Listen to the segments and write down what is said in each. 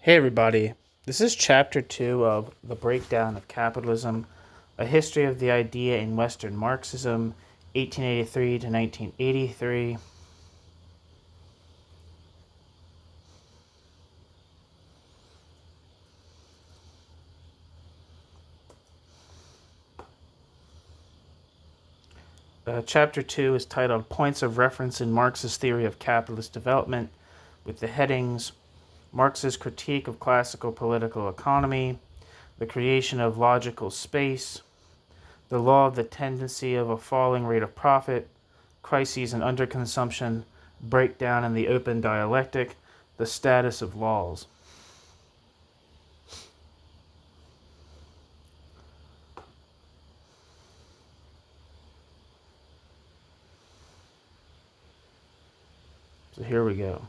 Hey everybody, this is chapter 2 of The Breakdown of Capitalism, a history of the idea in Western Marxism, 1883 to 1983. Chapter 2 is titled Points of Reference in Marx's Theory of Capitalist Development, with the headings Marx's Critique of Classical Political Economy, the Creation of Logical Space, the Law of the Tendency of a Falling Rate of Profit, Crises and Underconsumption, Breakdown in the Open Dialectic, the Status of Laws. So here we go.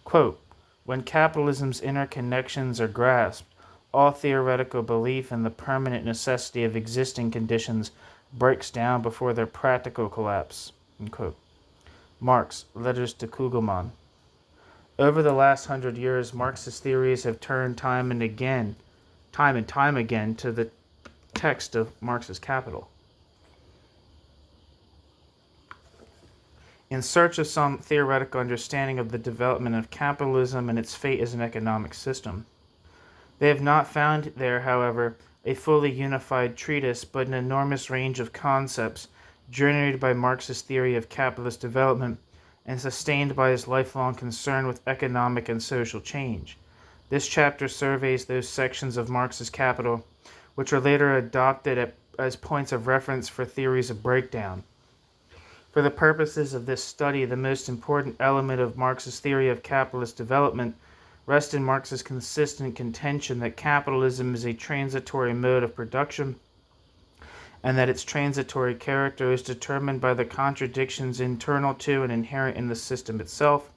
Quote, when capitalism's interconnections are grasped, all theoretical belief in the permanent necessity of existing conditions breaks down before their practical collapse. Unquote. Marx, Letters to Kugelmann. Over the last 100 years, Marxist theories have turned time and time again to the text of Marx's Capital, in search of some theoretical understanding of the development of capitalism and its fate as an economic system. They have not found there, however, a fully unified treatise, but an enormous range of concepts generated by Marx's theory of capitalist development and sustained by his lifelong concern with economic and social change. This chapter surveys those sections of Marx's Capital which were later adopted as points of reference for theories of breakdown. For the purposes of this study, the most important element of Marx's theory of capitalist development rests in Marx's consistent contention that capitalism is a transitory mode of production and that its transitory character is determined by the contradictions internal to and inherent in the system itself.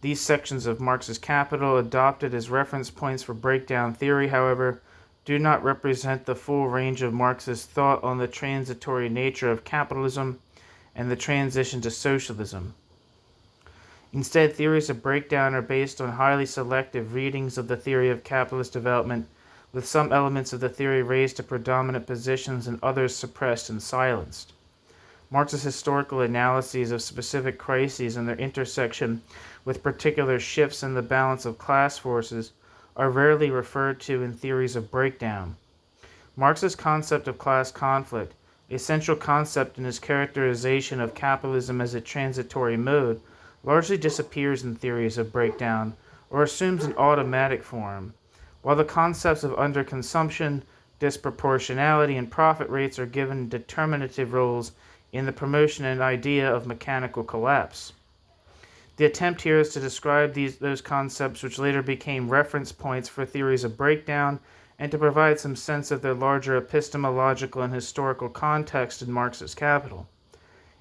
These sections of Marx's Capital, adopted as reference points for breakdown theory, however, do not represent the full range of Marx's thought on the transitory nature of capitalism and the transition to socialism. Instead, theories of breakdown are based on highly selective readings of the theory of capitalist development, with some elements of the theory raised to predominant positions and others suppressed and silenced. Marx's historical analyses of specific crises and their intersection with particular shifts in the balance of class forces are rarely referred to in theories of breakdown. Marx's concept of class conflict, a central concept in his characterization of capitalism as a transitory mode, largely disappears in theories of breakdown or assumes an automatic form, while the concepts of underconsumption, disproportionality, and profit rates are given determinative roles in the promotion and idea of mechanical collapse. The attempt here is to describe those concepts which later became reference points for theories of breakdown and to provide some sense of their larger epistemological and historical context in Marx's Capital.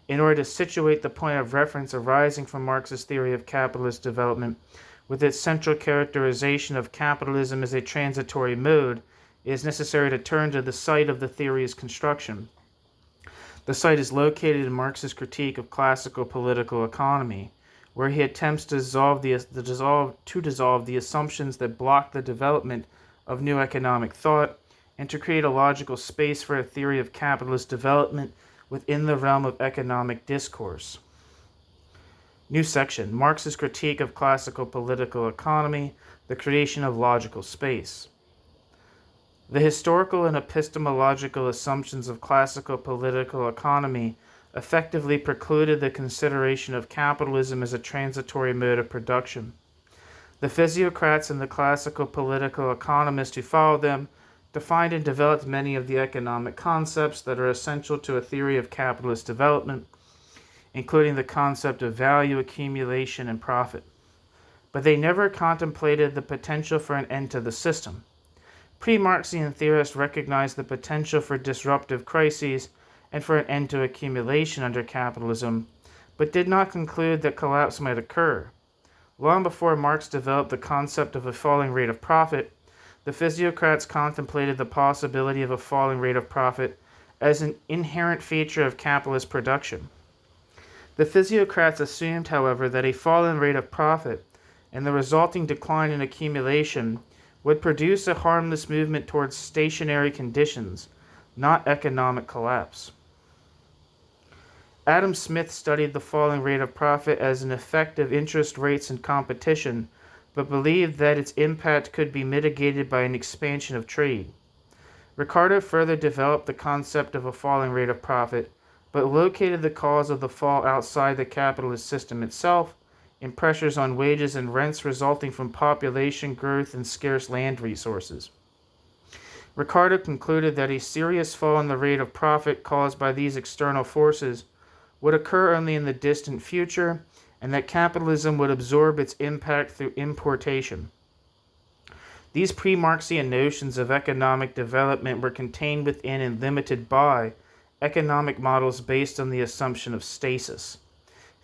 In order to situate the point of reference arising from Marx's theory of capitalist development with its central characterization of capitalism as a transitory mode, it is necessary to turn to the site of the theory's construction. The site is located in Marx's Critique of Classical Political Economy, where he attempts to dissolve the assumptions that block the development of new economic thought and to create a logical space for a theory of capitalist development within the realm of economic discourse. New section, Marx's Critique of Classical Political Economy, the Creation of Logical Space. The historical and epistemological assumptions of classical political economy effectively precluded the consideration of capitalism as a transitory mode of production. The physiocrats and the classical political economists who followed them defined and developed many of the economic concepts that are essential to a theory of capitalist development, including the concept of value accumulation and profit. But they never contemplated the potential for an end to the system. Pre-Marxian theorists recognized the potential for disruptive crises and for an end to accumulation under capitalism, but did not conclude that collapse might occur. Long before Marx developed the concept of a falling rate of profit, the physiocrats contemplated the possibility of a falling rate of profit as an inherent feature of capitalist production. The physiocrats assumed, however, that a falling rate of profit and the resulting decline in accumulation would produce a harmless movement towards stationary conditions, not economic collapse. Adam Smith studied the falling rate of profit as an effect of interest rates and competition, but believed that its impact could be mitigated by an expansion of trade. Ricardo further developed the concept of a falling rate of profit, but located the cause of the fall outside the capitalist system itself, in pressures on wages and rents resulting from population growth and scarce land resources. Ricardo concluded that a serious fall in the rate of profit caused by these external forces would occur only in the distant future, and that capitalism would absorb its impact through importation. These pre-Marxian notions of economic development were contained within and limited by economic models based on the assumption of stasis.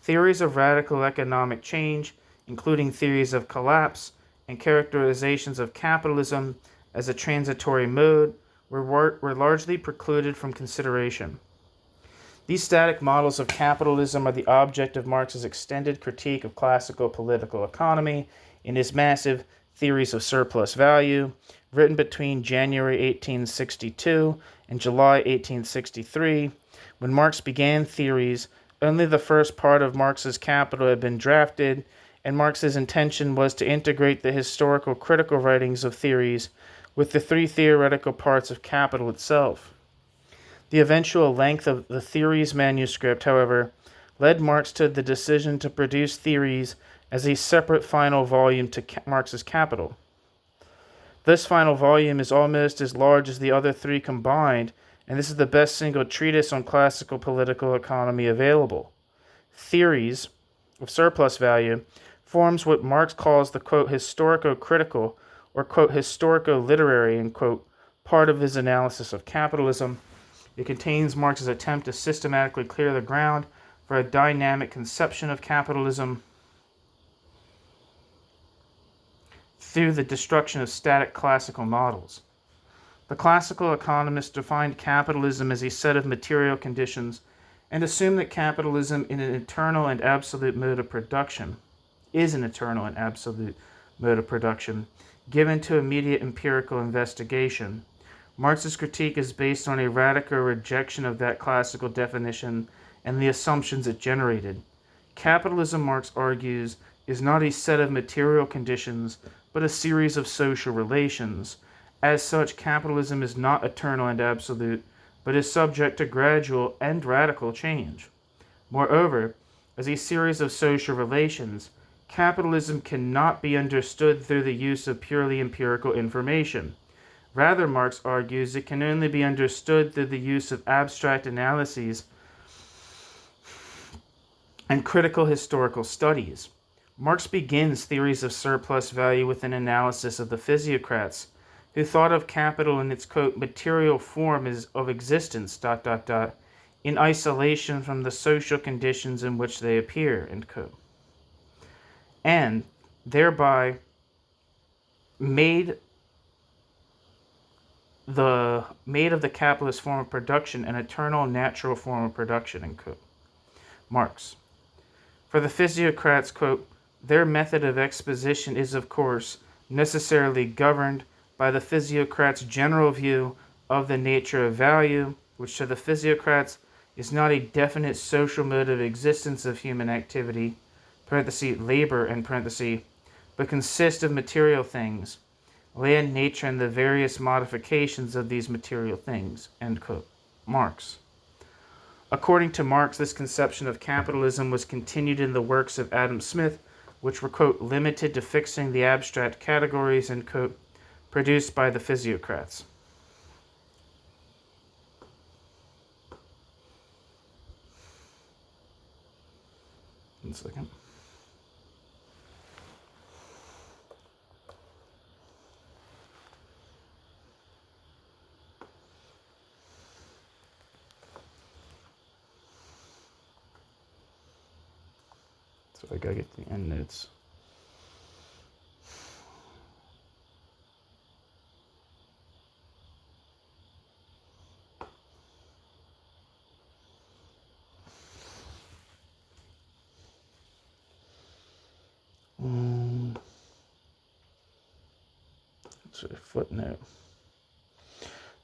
Theories of radical economic change, including theories of collapse and characterizations of capitalism as a transitory mode, were largely precluded from consideration. These static models of capitalism are the object of Marx's extended critique of classical political economy in his massive Theories of Surplus Value, written between January 1862 and July 1863. When Marx began Theories, only the first part of Marx's Capital had been drafted, and Marx's intention was to integrate the historical critical writings of Theories with the three theoretical parts of Capital itself. The eventual length of the Theories manuscript, however, led Marx to the decision to produce Theories as a separate final volume to Marx's Capital. This final volume is almost as large as the other three combined, and this is the best single treatise on classical political economy available. Theories of Surplus Value forms what Marx calls the, quote, historico-critical or, quote, historico-literary, and, quote, part of his analysis of capitalism. It contains Marx's attempt to systematically clear the ground for a dynamic conception of capitalism through the destruction of static classical models. The classical economists defined capitalism as a set of material conditions and assumed that capitalism is an eternal and absolute mode of production, given to immediate empirical investigation. Marx's critique is based on a radical rejection of that classical definition and the assumptions it generated. Capitalism, Marx argues, is not a set of material conditions, but a series of social relations. As such, capitalism is not eternal and absolute, but is subject to gradual and radical change. Moreover, as a series of social relations, capitalism cannot be understood through the use of purely empirical information. Rather, Marx argues, it can only be understood through the use of abstract analyses and critical historical studies. Marx begins Theories of Surplus Value with an analysis of the physiocrats, who thought of capital in its, quote, material form as of existence, in isolation from the social conditions in which they appear, end quote, and thereby made of the capitalist form of production an eternal natural form of production, end quote. Marx. For the physiocrats, quote, their method of exposition is, of course, necessarily governed by the physiocrats' general view of the nature of value, which to the physiocrats is not a definite social mode of existence of human activity, labor, but consists of material things, land, nature, and the various modifications of these material things, end quote. Marx. According to Marx, this conception of capitalism was continued in the works of Adam Smith, which were, quote, limited to fixing the abstract categories, end quote, produced by the physiocrats. One second. So I gotta get the end notes. It's a footnote.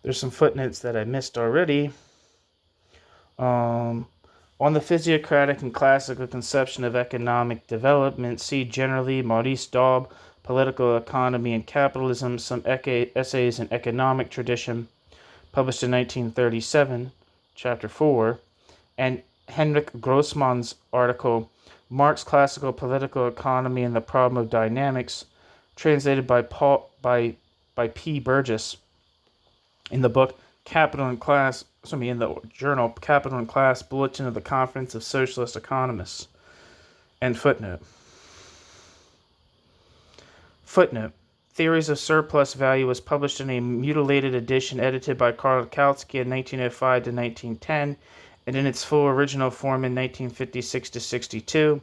There's some footnotes that I missed already. On the physiocratic and classical conception of economic development, see generally Maurice Daub, Political Economy and Capitalism, some essays in economic tradition, published in 1937, chapter 4, and Henrik Grossman's article, Marx, Classical Political Economy and the Problem of Dynamics, translated by P. Burgess, in the book in the journal Capital and Class, Bulletin of the Conference of Socialist Economists. End footnote. Footnote. Theories of Surplus Value was published in a mutilated edition edited by Karl Kautsky in 1905 to 1910, and in its full original form in 1956 to 62.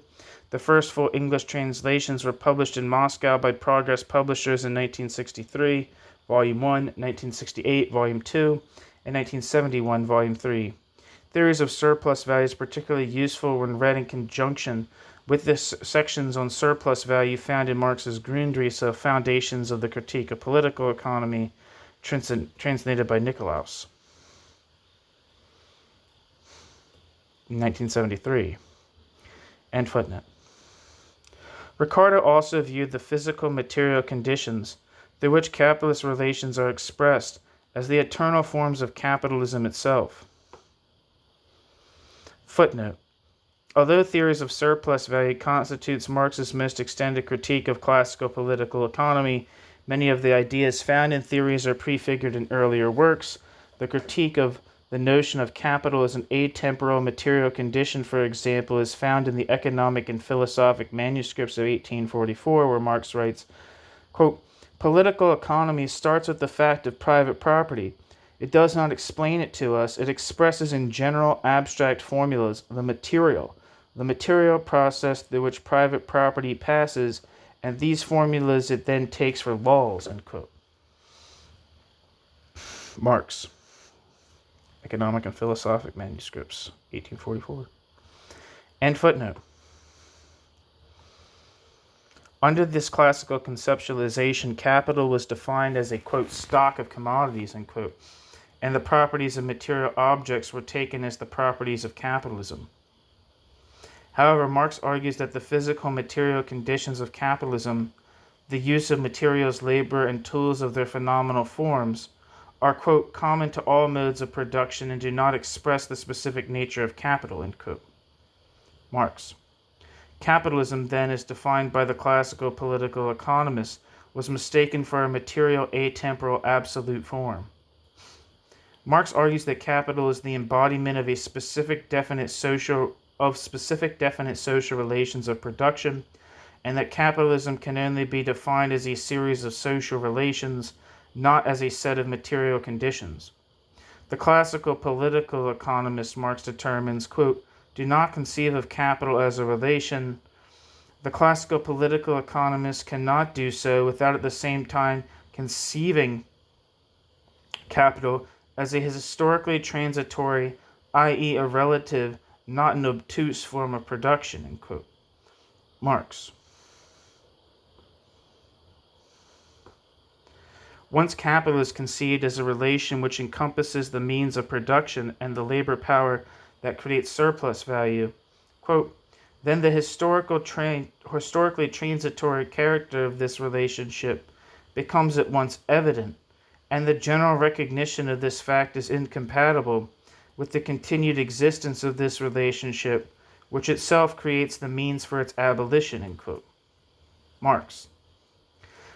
The first full English translations were published in Moscow by Progress Publishers in 1963, Volume 1, 1968, Volume 2, and 1971, Volume 3. Theories of surplus value is particularly useful when read in conjunction with the sections on surplus value found in Marx's Grundrisse, Foundations of the Critique of Political Economy, translated by Nikolaus in 1973. End footnote. Ricardo also viewed the physical material conditions through which capitalist relations are expressed as the eternal forms of capitalism itself. Footnote. Although theories of surplus value constitutes Marx's most extended critique of classical political economy, many of the ideas found in theories are prefigured in earlier works. The critique of the notion of capital as an atemporal material condition, for example, is found in the Economic and Philosophic Manuscripts of 1844, where Marx writes, quote, "Political economy starts with the fact of private property. It does not explain it to us. It expresses in general abstract formulas the material process through which private property passes, and these formulas it then takes for laws," end quote. Marx, Economic and Philosophic Manuscripts, 1844. End footnote. Under this classical conceptualization, capital was defined as a, quote, stock of commodities, end quote, and the properties of material objects were taken as the properties of capitalism. However, Marx argues that the physical material conditions of capitalism, the use of materials, labor, and tools of their phenomenal forms, are, quote, common to all modes of production and do not express the specific nature of capital, end quote. Marx. Capitalism, then, as defined by the classical political economists, was mistaken for a material, atemporal, absolute form. Marx argues that capital is the embodiment of specific definite social relations of production, and that capitalism can only be defined as a series of social relations, not as a set of material conditions. The classical political economists, Marx determines, quote, do not conceive of capital as a relation. The classical political economists cannot do so without at the same time conceiving capital as a historically transitory, i.e. a relative, not an obtuse form of production, end quote. Marx. Once capital is conceived as a relation which encompasses the means of production and the labor power that creates surplus value, quote, then the historically transitory character of this relationship becomes at once evident, and the general recognition of this fact is incompatible with the continued existence of this relationship, which itself creates the means for its abolition, end quote. Marx.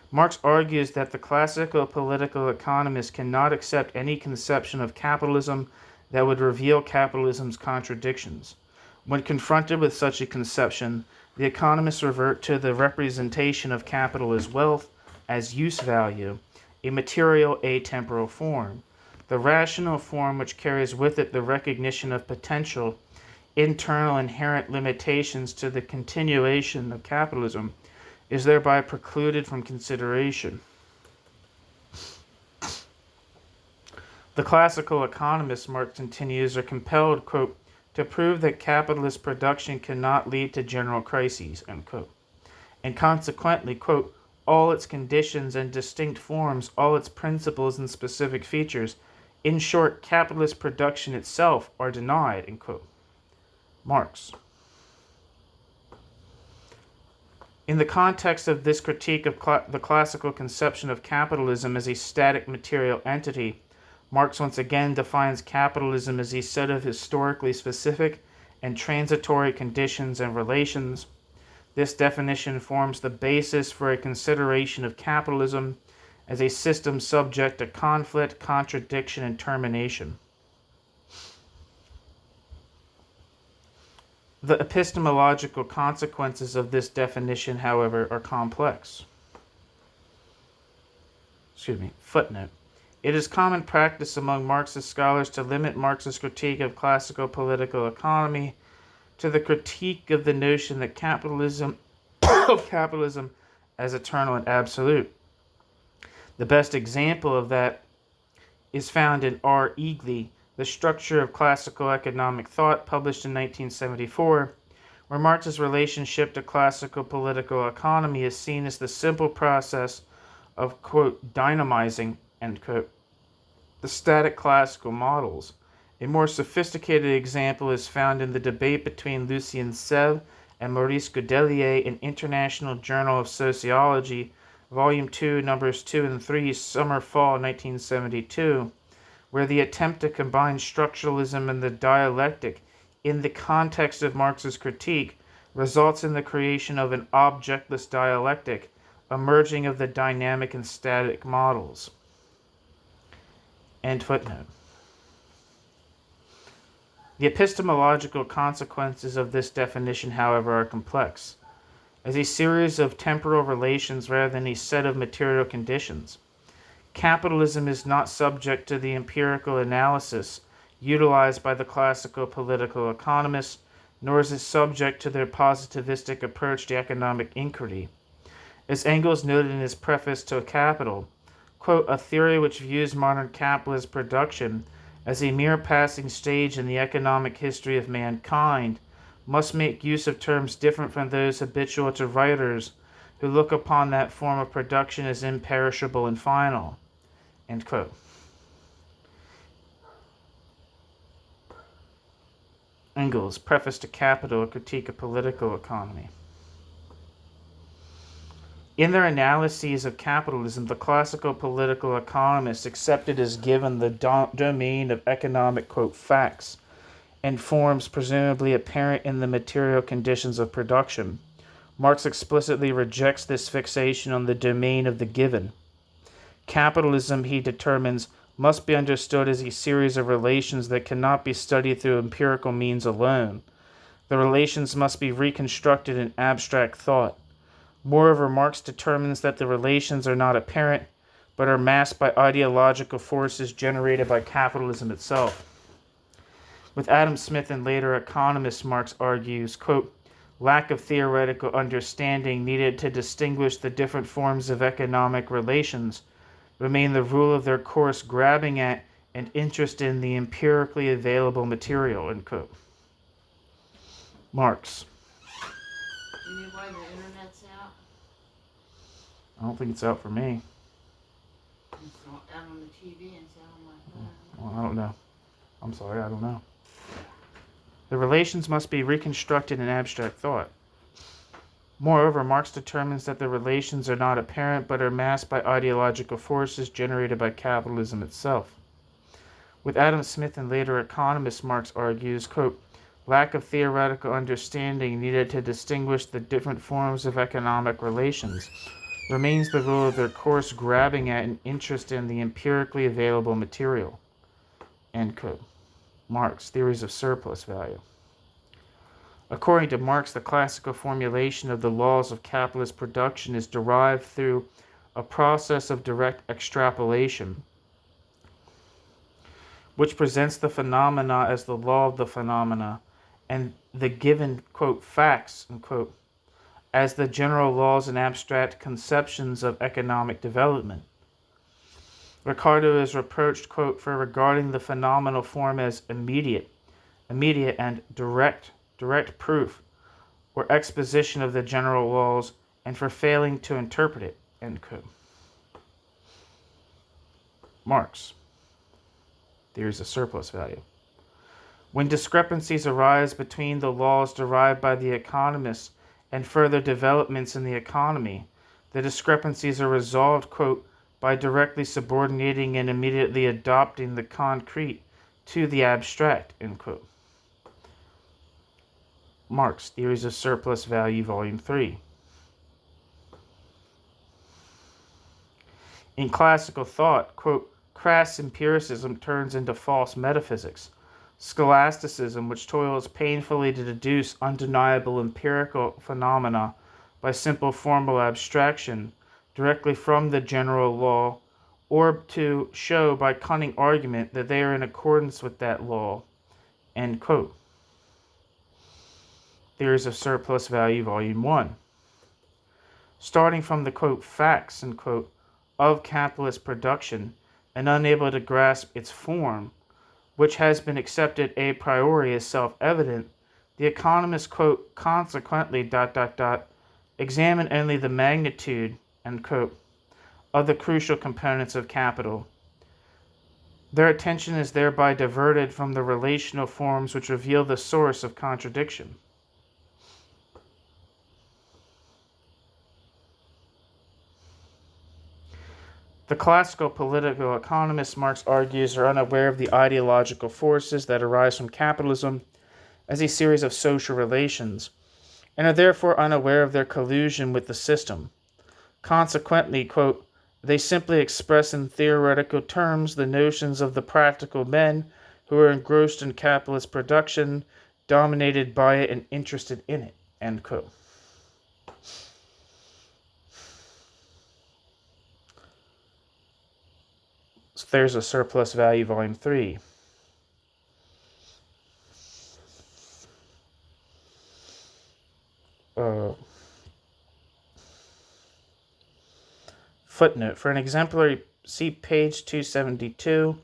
Marx argues that the classical political economists cannot accept any conception of capitalism that would reveal capitalism's contradictions. When confronted with such a conception, the economists revert to the representation of capital as wealth, as use value, a material atemporal form. The rational form which carries with it the recognition of potential, internal inherent limitations to the continuation of capitalism, is thereby precluded from consideration. The classical economists, Marx continues, are compelled, quote, to prove that capitalist production cannot lead to general crises, end quote, and consequently, quote, all its conditions and distinct forms, all its principles and specific features. In short, capitalist production itself are denied, end quote. Marx. In the context of this critique of the classical conception of capitalism as a static material entity, Marx once again defines capitalism as a set of historically specific and transitory conditions and relations. This definition forms the basis for a consideration of capitalism as a system subject to conflict, contradiction, and termination. The epistemological consequences of this definition, however, are complex. Footnote. It is common practice among Marxist scholars to limit Marx's critique of classical political economy to the critique of the notion that capitalism as eternal and absolute. The best example of that is found in R. Eagley, The Structure of Classical Economic Thought, published in 1974, where Marx's relationship to classical political economy is seen as the simple process of, quote, dynamizing, end quote, the static classical models. A more sophisticated example is found in the debate between Lucien Sèvres and Maurice Godelier in International Journal of Sociology, Volume 2, Numbers 2 and 3, Summer-Fall 1972, where the attempt to combine structuralism and the dialectic in the context of Marx's critique results in the creation of an objectless dialectic, emerging of the dynamic and static models. End footnote. The epistemological consequences of this definition, however, are complex, as a series of temporal relations rather than a set of material conditions. Capitalism is not subject to the empirical analysis utilized by the classical political economists, nor is it subject to their positivistic approach to economic inquiry. As Engels noted in his preface to Capital, quote, a theory which views modern capitalist production as a mere passing stage in the economic history of mankind must make use of terms different from those habitual to writers who look upon that form of production as imperishable and final. End quote. Engels, Preface to Capital, A Critique of Political Economy. In their analyses of capitalism, the classical political economists accepted as given the domain of economic, quote, facts and forms presumably apparent in the material conditions of production. Marx explicitly rejects this fixation on the domain of the given. Capitalism, he determines, must be understood as a series of relations that cannot be studied through empirical means alone. The relations must be reconstructed in abstract thought. Moreover, Marx determines that the relations are not apparent, but are masked by ideological forces generated by capitalism itself. With Adam Smith and later economists, Marx argues, quote, lack of theoretical understanding needed to distinguish the different forms of economic relations remain the rule of their course, grabbing at and interest in the empirically available material, end quote. Marx. Do you know why the internet's out? I don't think it's out for me. It's not out on the TV and it's out on my phone. Well, I don't know. I'm sorry, I don't know. The relations must be reconstructed in abstract thought. Moreover, Marx determines that the relations are not apparent but are masked by ideological forces generated by capitalism itself. With Adam Smith and later economists, Marx argues, quote, lack of theoretical understanding needed to distinguish the different forms of economic relations remains the rule of their course, grabbing at an interest in the empirically available material, end quote. Marx, Theories of Surplus Value. According to Marx, the classical formulation of the laws of capitalist production is derived through a process of direct extrapolation, which presents the phenomena as the law of the phenomena, and the given, quote, facts, unquote, as the general laws and abstract conceptions of economic development. Ricardo is reproached, quote, for regarding the phenomenal form as immediate and direct proof or exposition of the general laws, and for failing to interpret it. End quote. Marx, theories of surplus value. When discrepancies arise between the laws derived by the economists and further developments in the economy, the discrepancies are resolved, quote, by directly subordinating and immediately adopting the concrete to the abstract, end quote. Marx, Theories of Surplus Value, Volume 3. In classical thought, quote, crass empiricism turns into false metaphysics. Scholasticism, which toils painfully to deduce undeniable empirical phenomena by simple formal abstraction directly from the general law, or to show by cunning argument that they are in accordance with that law. End quote. Theories of Surplus Value, Volume 1. Starting from the, quote, facts, end quote, of capitalist production and unable to grasp its form, which has been accepted a priori as self-evident, the economists, quote, consequently, examine only the magnitude, end quote, of the crucial components of capital. Their attention is thereby diverted from the relational forms which reveal the source of contradiction. The classical political economists, Marx argues, are unaware of the ideological forces that arise from capitalism as a series of social relations, and are therefore unaware of their collusion with the system. Consequently, quote, they simply express in theoretical terms the notions of the practical men who are engrossed in capitalist production, dominated by it and interested in it, end quote. So there's a Surplus Value, Volume 3. Footnote. For an exemplary, see page 272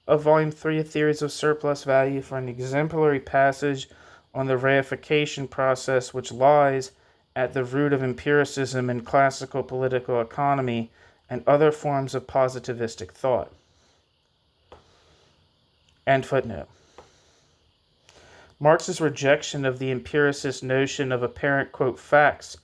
of Volume 3 of Theories of Surplus Value for an exemplary passage on the reification process which lies at the root of empiricism in classical political economy and other forms of positivistic thought. End footnote. Marx's rejection of the empiricist notion of apparent, quote, facts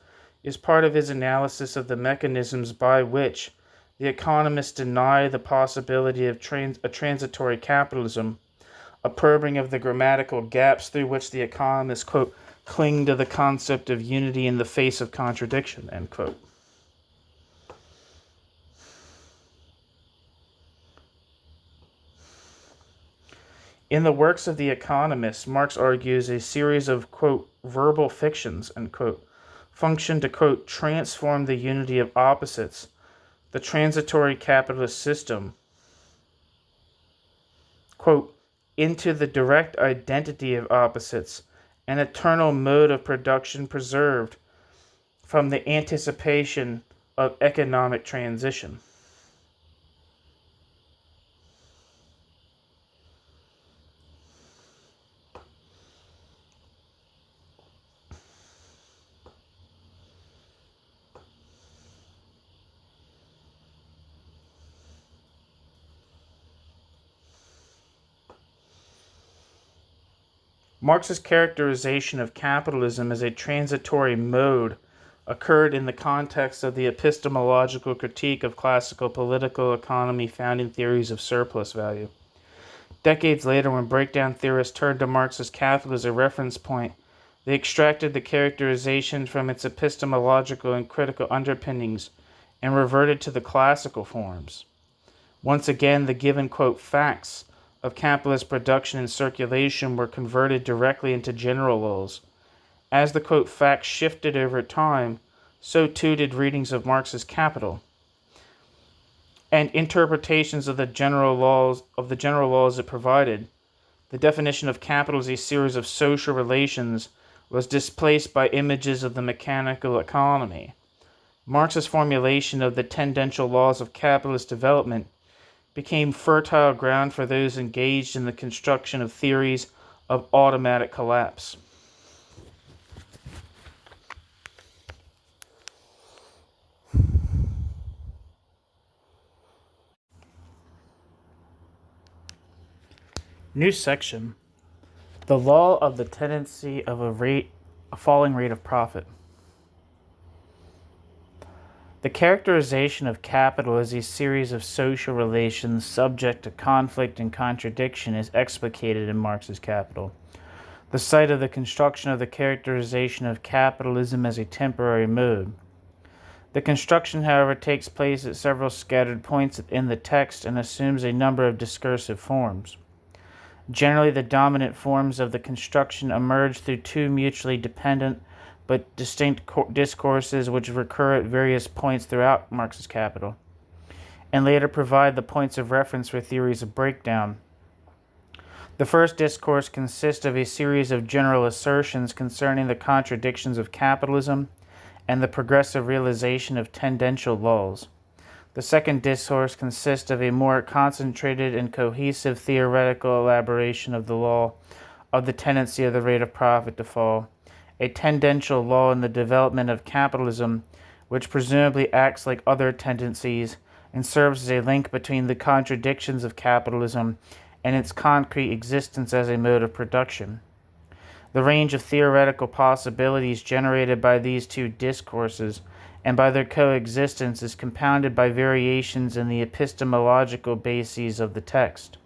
is part of his analysis of the mechanisms by which the economists deny the possibility of a transitory capitalism, a probing of the grammatical gaps through which the economists, quote, cling to the concept of unity in the face of contradiction, end quote. In the works of the economists, Marx argues a series of, quote, verbal fictions, end quote, function to, quote, transform the unity of opposites, the transitory capitalist system, quote, into the direct identity of opposites, an eternal mode of production preserved from the anticipation of economic transition. Marx's characterization of capitalism as a transitory mode occurred in the context of the epistemological critique of classical political economy found in Theories of Surplus Value. Decades later, when breakdown theorists turned to Marx's capital as a reference point, they extracted the characterization from its epistemological and critical underpinnings and reverted to the classical forms. Once again, the given, quote, facts of capitalist production and circulation were converted directly into general laws. As the, quote, facts shifted over time, so too did readings of Marx's Capital and interpretations of the general laws it provided. The definition of capital as a series of social relations was displaced by images of the mechanical economy. Marx's formulation of the tendential laws of capitalist development became fertile ground for those engaged in the construction of theories of automatic collapse. New section. The law of the tendency of a falling rate of profit. The characterization of capital as a series of social relations subject to conflict and contradiction is explicated in Marx's Capital. The site of the construction of the characterization of capitalism as a temporary mode. The construction, however, takes place at several scattered points in the text and assumes a number of discursive forms. Generally, the dominant forms of the construction emerge through two mutually dependent but distinct discourses which recur at various points throughout Marx's Capital, and later provide the points of reference for theories of breakdown. The first discourse consists of a series of general assertions concerning the contradictions of capitalism and the progressive realization of tendential laws. The second discourse consists of a more concentrated and cohesive theoretical elaboration of the law of the tendency of the rate of profit to fall, a tendential law in the development of capitalism, which presumably acts like other tendencies and serves as a link between the contradictions of capitalism and its concrete existence as a mode of production. The range of theoretical possibilities generated by these two discourses and by their coexistence is compounded by variations in the epistemological bases of the text.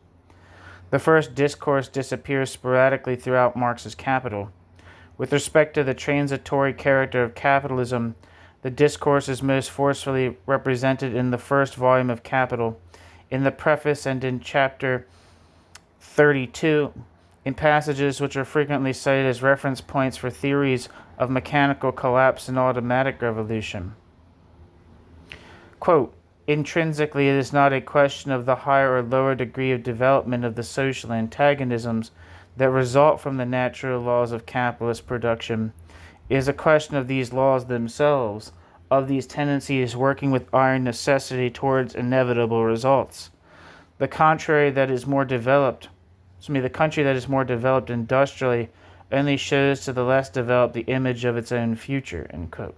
The first discourse disappears sporadically throughout Marx's Capital. With respect to the transitory character of capitalism, the discourse is most forcefully represented in the first volume of Capital, in the preface and in chapter 32, in passages which are frequently cited as reference points for theories of mechanical collapse and automatic revolution. Quote, intrinsically, it is not a question of the higher or lower degree of development of the social antagonisms that result from the natural laws of capitalist production. It is a question of these laws themselves, of these tendencies working with iron necessity towards inevitable results. The country that is more developed industrially only shows to the less developed the image of its own future. End quote.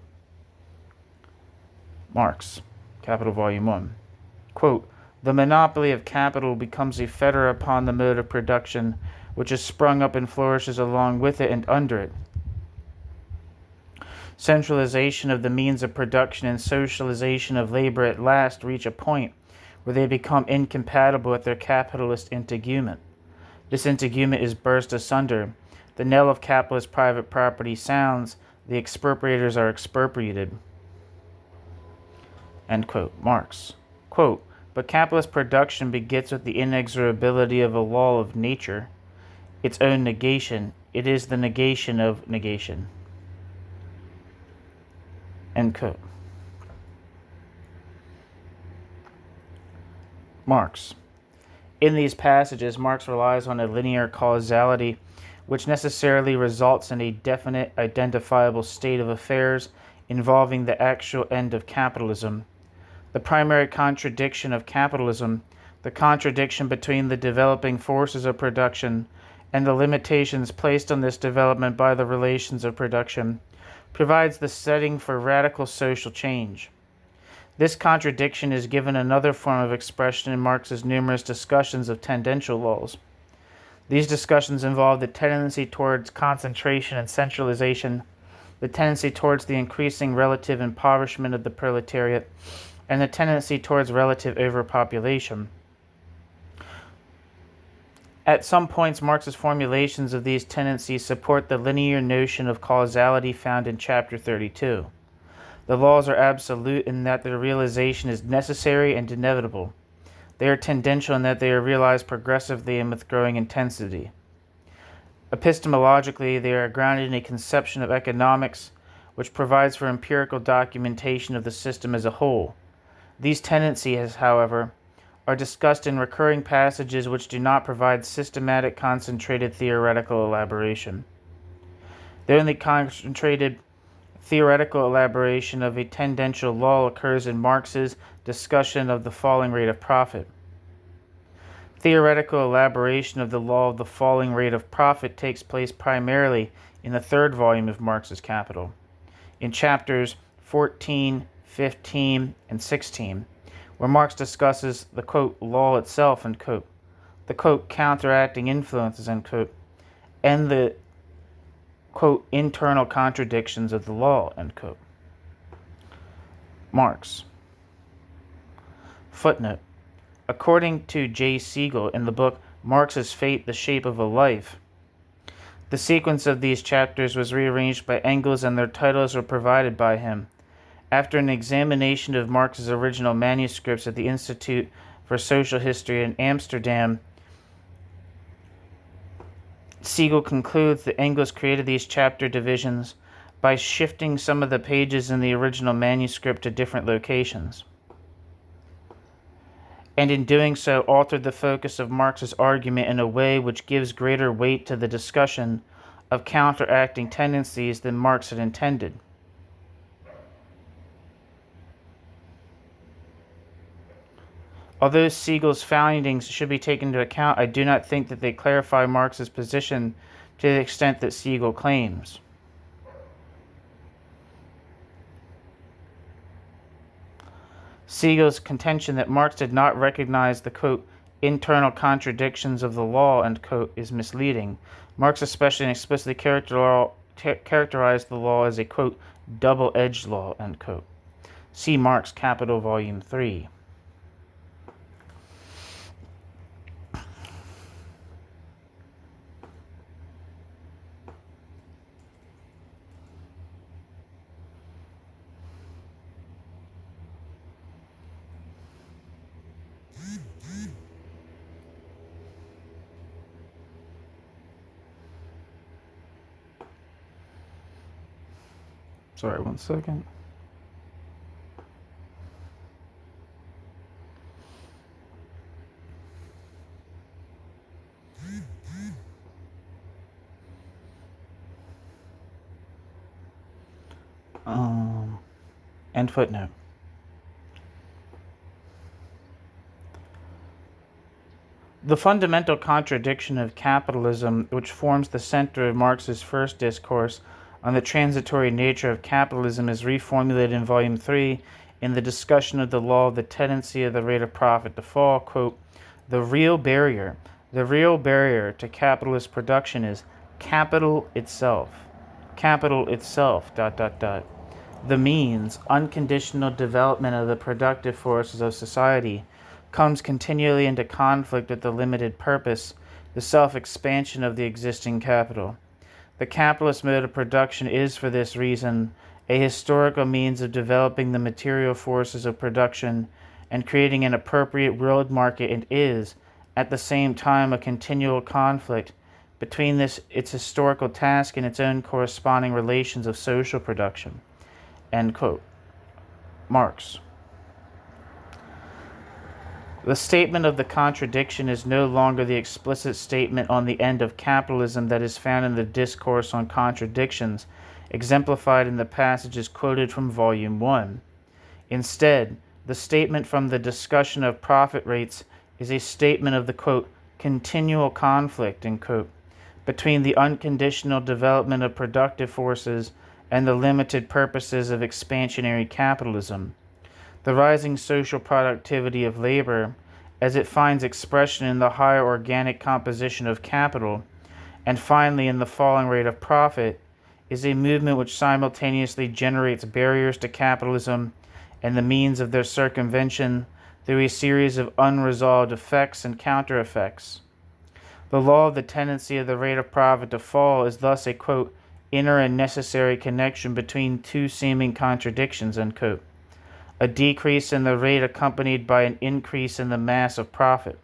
Marx, Capital Volume 1. Quote, the monopoly of capital becomes a fetter upon the mode of production, which has sprung up and flourishes along with it and under it. Centralization of the means of production and socialization of labor at last reach a point where they become incompatible with their capitalist integument. This integument is burst asunder. The knell of capitalist private property sounds. The expropriators are expropriated. End quote. Marx. Quote, but capitalist production begins with the inexorability of a law of nature, its own negation. It is the negation of negation. End quote. Marx. In these passages, Marx relies on a linear causality which necessarily results in a definite, identifiable state of affairs involving the actual end of capitalism. The primary contradiction of capitalism, the contradiction between the developing forces of production and the limitations placed on this development by the relations of production, provides the setting for radical social change. This contradiction is given another form of expression in Marx's numerous discussions of tendential laws. These discussions involve the tendency towards concentration and centralization, the tendency towards the increasing relative impoverishment of the proletariat, and the tendency towards relative overpopulation. At some points, Marx's formulations of these tendencies support the linear notion of causality found in Chapter 32. The laws are absolute in that their realization is necessary and inevitable. They are tendential in that they are realized progressively and with growing intensity. Epistemologically, they are grounded in a conception of economics which provides for empirical documentation of the system as a whole. These tendencies, however, are discussed in recurring passages which do not provide systematic, concentrated theoretical elaboration. The only concentrated theoretical elaboration of a tendential law occurs in Marx's discussion of the falling rate of profit. Theoretical elaboration of the law of the falling rate of profit takes place primarily in the third volume of Marx's Capital, in chapters 14, 15, and 16, where Marx discusses the, quote, law itself, and, quote, the, quote, counteracting influences, end quote, and the, quote, internal contradictions of the law, end quote. Marx. Footnote. According to J. Siegel in the book Marx's Fate, the Shape of a Life, the sequence of these chapters was rearranged by Engels and their titles were provided by him. After an examination of Marx's original manuscripts at the Institute for Social History in Amsterdam, Siegel concludes that Engels created these chapter divisions by shifting some of the pages in the original manuscript to different locations, and in doing so altered the focus of Marx's argument in a way which gives greater weight to the discussion of counteracting tendencies than Marx had intended. Although Siegel's findings should be taken into account, I do not think that they clarify Marx's position to the extent that Siegel claims. Siegel's contention that Marx did not recognize the, quote, internal contradictions of the law, end quote, is misleading. Marx especially and explicitly characterized the law as a, quote, double-edged law, end quote. See Marx, Capital, Volume 3. Sorry, one second. End footnote. The fundamental contradiction of capitalism, which forms the center of Marx's first discourse on the transitory nature of capitalism, is reformulated in Volume 3 in the discussion of the law of the tendency of the rate of profit to fall. Quote, the real barrier to capitalist production is capital itself. Capital itself, ... The means, unconditional development of the productive forces of society, comes continually into conflict with the limited purpose, the self-expansion of the existing capital. The capitalist mode of production is, for this reason, a historical means of developing the material forces of production and creating an appropriate world market, and is, at the same time, a continual conflict between its historical task and its own corresponding relations of social production. End quote. Marx. The statement of the contradiction is no longer the explicit statement on the end of capitalism that is found in the discourse on contradictions, exemplified in the passages quoted from Volume 1. Instead, the statement from the discussion of profit rates is a statement of the, quote, continual conflict, end quote, between the unconditional development of productive forces and the limited purposes of expansionary capitalism. The rising social productivity of labor, as it finds expression in the higher organic composition of capital, and finally in the falling rate of profit, is a movement which simultaneously generates barriers to capitalism and the means of their circumvention through a series of unresolved effects and counter-effects. The law of the tendency of the rate of profit to fall is thus a, quote, inner and necessary connection between two seeming contradictions, end quote. A decrease in the rate accompanied by an increase in the mass of profit.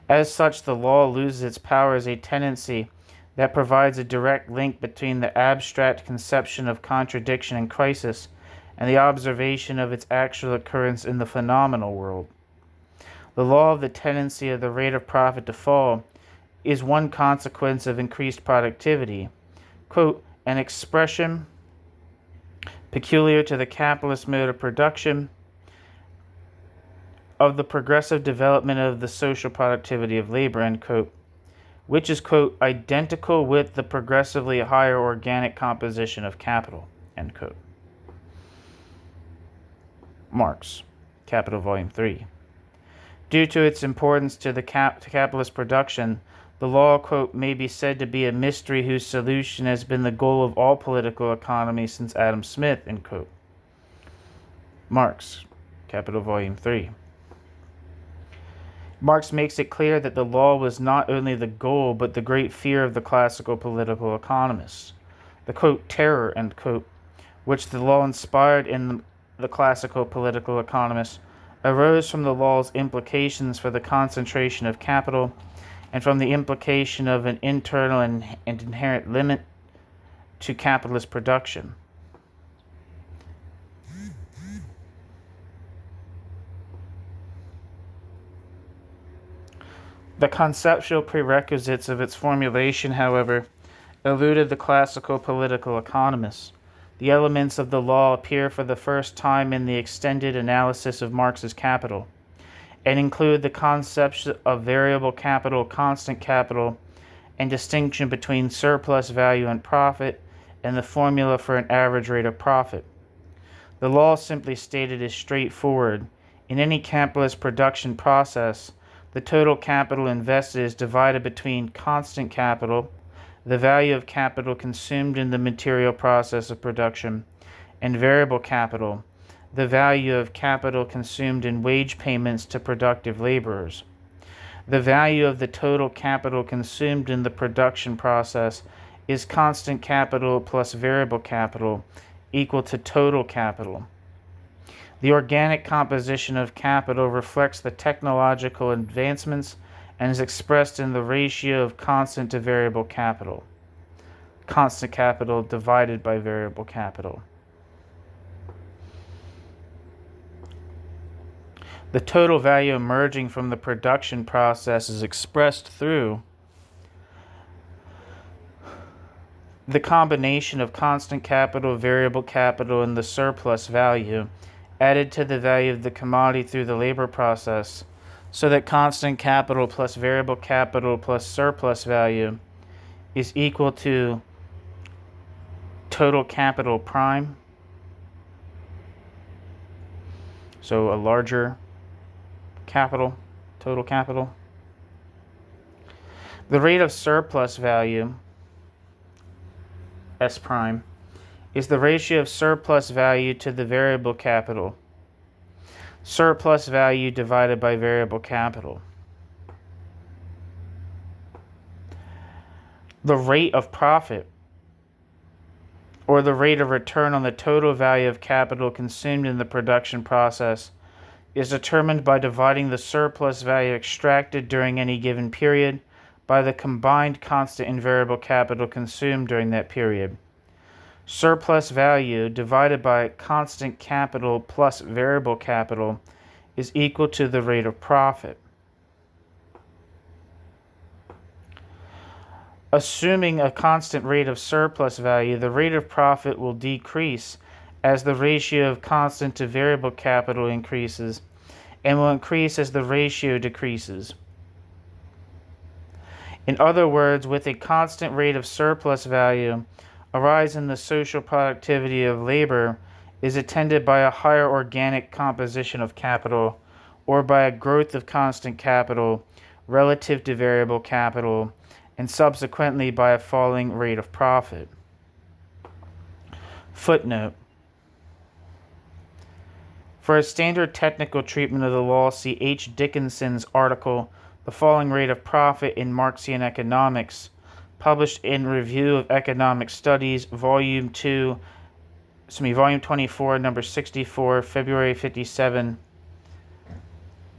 As such, the law loses its power as a tendency that provides a direct link between the abstract conception of contradiction and crisis and the observation of its actual occurrence in the phenomenal world. The law of the tendency of the rate of profit to fall is one consequence of increased productivity, quote, an expression peculiar to the capitalist mode of production of the progressive development of the social productivity of labor, end quote, which is, quote, identical with the progressively higher organic composition of capital, end quote. Marx, Capital, Volume 3. Due to its importance to capitalist production, the law, quote, may be said to be a mystery whose solution has been the goal of all political economy since Adam Smith, end quote. Marx, Capital, Volume 3. Marx makes it clear that the law was not only the goal, but the great fear of the classical political economists. The, quote, terror, end quote, which the law inspired in the classical political economists arose from the law's implications for the concentration of capital and from the implication of an internal and inherent limit to capitalist production. The conceptual prerequisites of its formulation, however, eluded the classical political economists. The elements of the law appear for the first time in the extended analysis of Marx's Capital, and include the concepts of variable capital, constant capital, and distinction between surplus value and profit, and the formula for an average rate of profit. The law, simply stated, is straightforward. In any capitalist production process, the total capital invested is divided between constant capital, the value of capital consumed in the material process of production, and variable capital, the value of capital consumed in wage payments to productive laborers. The value of the total capital consumed in the production process is constant capital plus variable capital equal to total capital. The organic composition of capital reflects the technological advancements and is expressed in the ratio of constant to variable capital. Constant capital divided by variable capital. The total value emerging from the production process is expressed through the combination of constant capital, variable capital, and the surplus value added to the value of the commodity through the labor process, so that constant capital plus variable capital plus surplus value is equal to total capital prime, so a larger capital, total capital. The rate of surplus value, S prime, is the ratio of surplus value to the variable capital. Surplus value divided by variable capital. The rate of profit, or the rate of return on the total value of capital consumed in the production process, is determined by dividing the surplus value extracted during any given period by the combined constant and variable capital consumed during that period. Surplus value divided by constant capital plus variable capital is equal to the rate of profit. Assuming a constant rate of surplus value, the rate of profit will decrease as the ratio of constant to variable capital increases, and will increase as the ratio decreases. In other words, with a constant rate of surplus value, a rise in the social productivity of labor is attended by a higher organic composition of capital, or by a growth of constant capital relative to variable capital, and subsequently by a falling rate of profit. Footnote: for a standard technical treatment of the law, see H. Dickinson's article, The Falling Rate of Profit in Marxian Economics, published in Review of Economic Studies, Volume 24, number 64, February 57,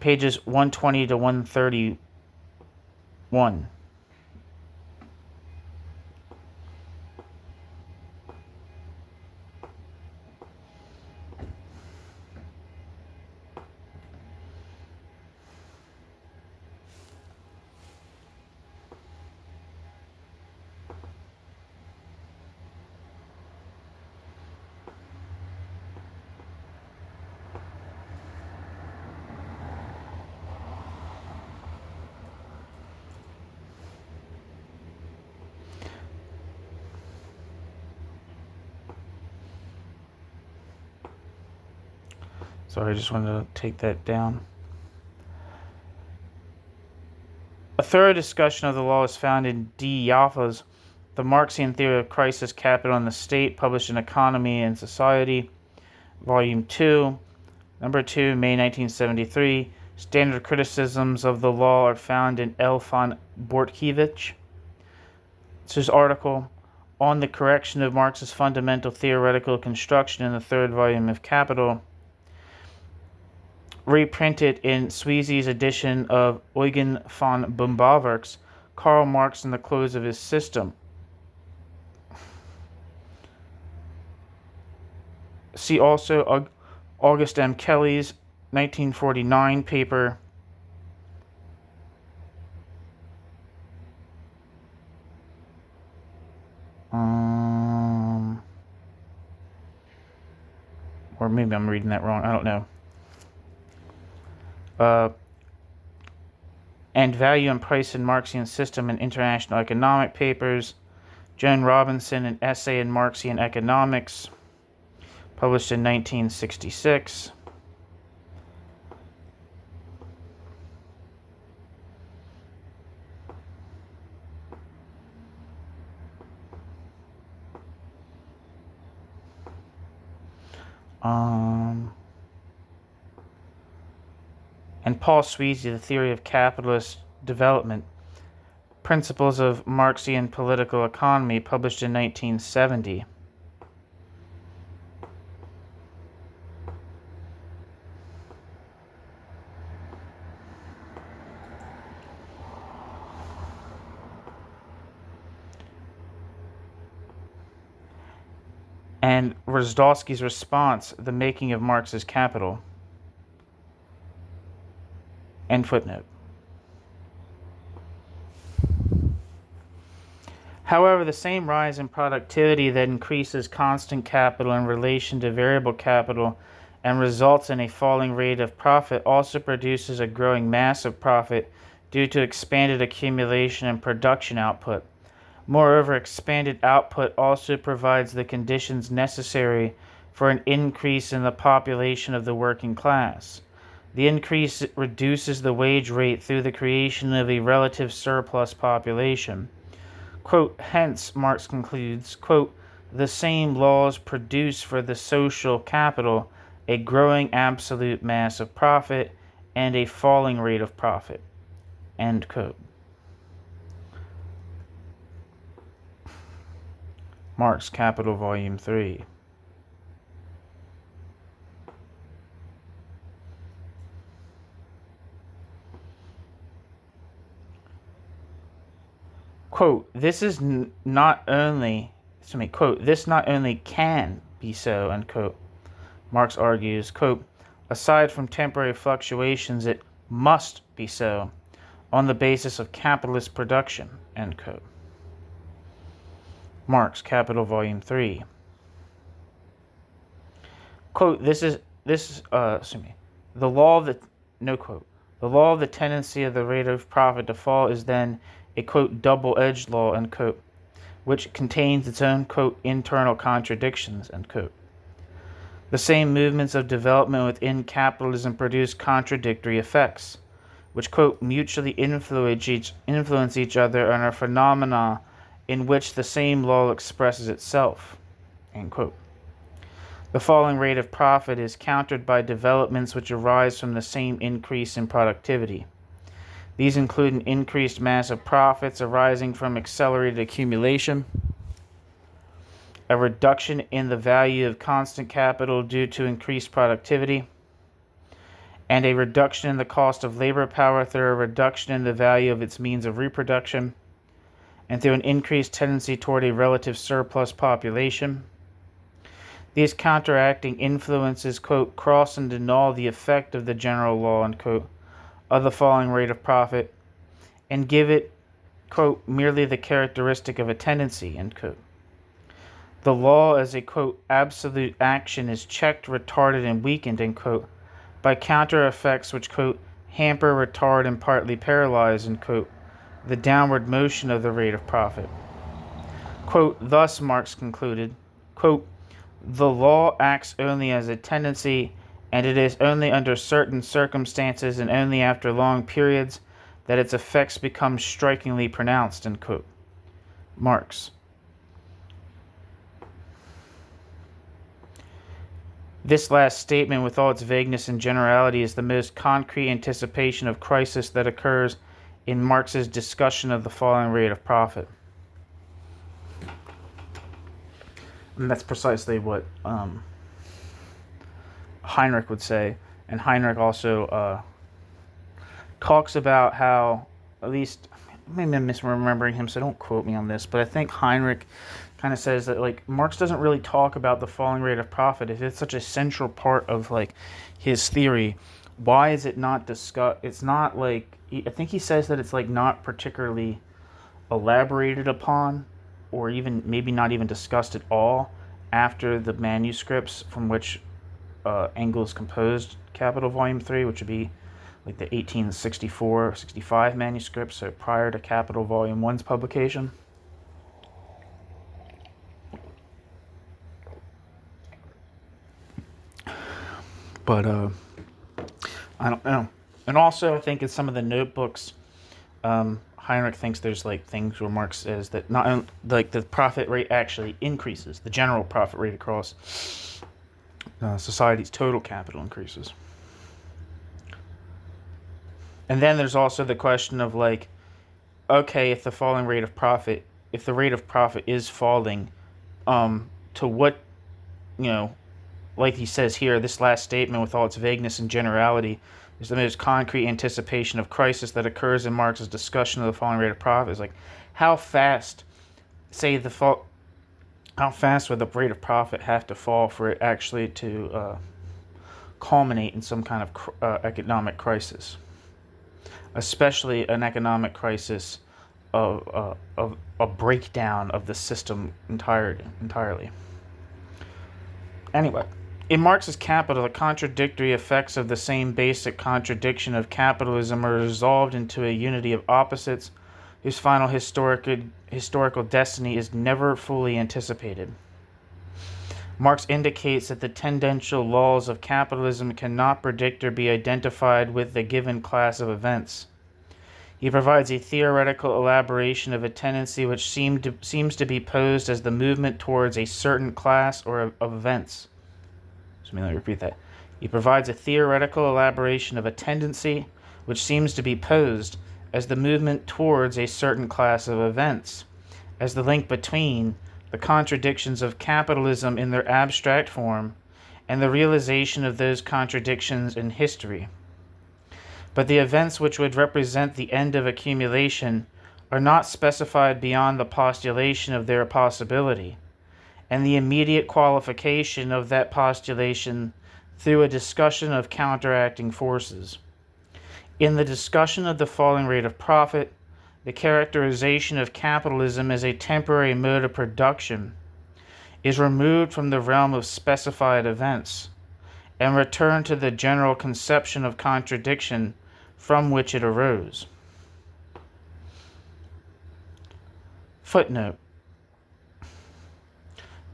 pages 120 to 131. Sorry, I just wanted to take that down. A thorough discussion of the law is found in D. Yafa's The Marxian Theory of Crisis, Capital and the State, published in Economy and Society, Volume 2, Number 2, May 1973. Standard criticisms of the law are found in L. von Bortkiewicz. It's his article on the correction of Marx's fundamental theoretical construction in the third volume of Capital, reprinted in Sweezy's edition of Eugen von Böhm-Bawerk's Karl Marx and the Close of His System. See also August M. Kelly's 1949 paper or maybe I'm reading that wrong, I don't know. And Value and Price in Marxian System and International Economic Papers. Joan Robinson, An Essay in Marxian Economics, published in 1966. And Paul Sweezy, The Theory of Capitalist Development, Principles of Marxian Political Economy, published in 1970. And Rosdowski's Response, The Making of Marx's Capital. End footnote. However, the same rise in productivity that increases constant capital in relation to variable capital and results in a falling rate of profit also produces a growing mass of profit due to expanded accumulation and production output. Moreover, expanded output also provides the conditions necessary for an increase in the population of the working class. The increase reduces the wage rate through the creation of a relative surplus population. Quote, hence, Marx concludes, quote, the same laws produce for the social capital a growing absolute mass of profit and a falling rate of profit. End quote. Marx Capital, Volume 3. Quote, this not only can be so, unquote. Marx argues, quote, aside from temporary fluctuations, it must be so on the basis of capitalist production, end quote. Marx Capital, Volume 3. Quote, the law of the, no quote, the law of the tendency of the rate of profit to fall is then a, quote, double-edged law, unquote, which contains its own, quote, internal contradictions, unquote. The same movements of development within capitalism produce contradictory effects, which, quote, mutually influence each other and are phenomena in which the same law expresses itself, end quote. The falling rate of profit is countered by developments which arise from the same increase in productivity. These include an increased mass of profits arising from accelerated accumulation, a reduction in the value of constant capital due to increased productivity, and a reduction in the cost of labor power through a reduction in the value of its means of reproduction, and through an increased tendency toward a relative surplus population. These counteracting influences, quote, cross and annul the effect of the general law, unquote, of the falling rate of profit, and give it, quote, merely the characteristic of a tendency, end quote. The law as a, quote, absolute action is checked, retarded, and weakened, end quote, by counter effects which, quote, hamper, retard, and partly paralyze, end quote, the downward motion of the rate of profit. Quote, thus, Marx concluded, quote, the law acts only as a tendency and it is only under certain circumstances and only after long periods that its effects become strikingly pronounced, end quote. Marx. This last statement, with all its vagueness and generality, is the most concrete anticipation of crisis that occurs in Marx's discussion of the falling rate of profit. And that's precisely what Heinrich would say. And Heinrich also talks about how, at least, maybe I'm misremembering him, so don't quote me on this, but I think Heinrich kind of says that, like, Marx doesn't really talk about the falling rate of profit. If it's such a central part of, like, his theory, why is it not discussed? It's not, like, I think he says that it's, like, not particularly elaborated upon, or even, maybe not even discussed at all, after the manuscripts from which Engels composed Capital Volume 3, which would be, like, the 1864-65 manuscripts, so prior to Capital Volume 1's publication. But I don't know. And also, I think in some of the notebooks, Heinrich thinks there's, like, things where Marx says that not, like, the profit rate actually increases. The general profit rate across society's total capital increases. And then there's also the question of, like, okay, if the falling rate of profit, if the rate of profit is falling, to what, you know, like he says here, this last statement, with all its vagueness and generality, is the most concrete anticipation of crisis that occurs in Marx's discussion of the falling rate of profit. It's like, how fast, how fast would the rate of profit have to fall for it actually to culminate in some kind of economic crisis, especially an economic crisis of a breakdown of the system entirely. Anyway. In Marx's Capital, the contradictory effects of the same basic contradiction of capitalism are resolved into a unity of opposites whose final historical destiny is never fully anticipated. Marx indicates that the tendential laws of capitalism cannot predict or be identified with the given class of events. He provides a theoretical elaboration of a tendency which seems to be posed as the movement towards a certain class or of events. So let me repeat that. He provides a theoretical elaboration of a tendency which seems to be posed as the movement towards a certain class of events, as the link between the contradictions of capitalism in their abstract form and the realization of those contradictions in history. But the events which would represent the end of accumulation are not specified beyond the postulation of their possibility, and the immediate qualification of that postulation through a discussion of counteracting forces. In the discussion of the falling rate of profit, the characterization of capitalism as a temporary mode of production is removed from the realm of specified events and returned to the general conception of contradiction from which it arose. Footnote.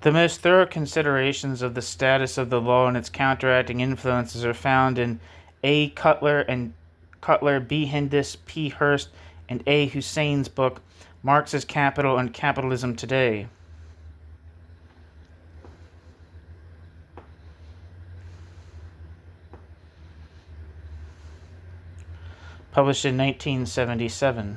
The most thorough considerations of the status of the law and its counteracting influences are found in A. Cutler, B. Hindis, P. Hurst, and A. Hussein's book, Marx's Capital and Capitalism Today. Published in 1977.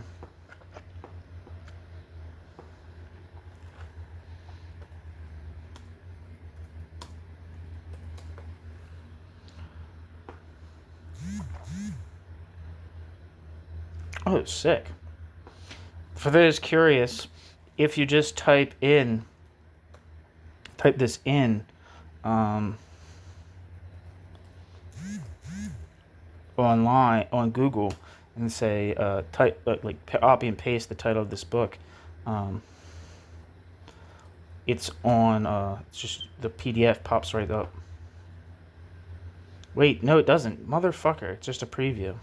Oh, sick. For those curious, if you just type this in online on Google and say copy and paste the title of this book, it's on it's just the PDF pops right up. Wait, no it doesn't, motherfucker, it's just a preview.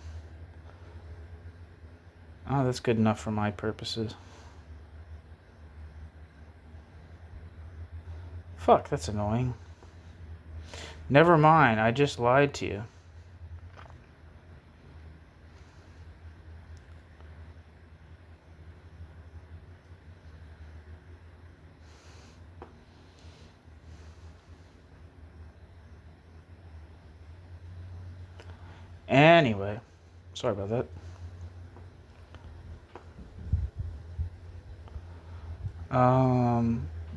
Oh, that's good enough for my purposes. Fuck, that's annoying. Never mind, I just lied to you. Anyway, sorry about that.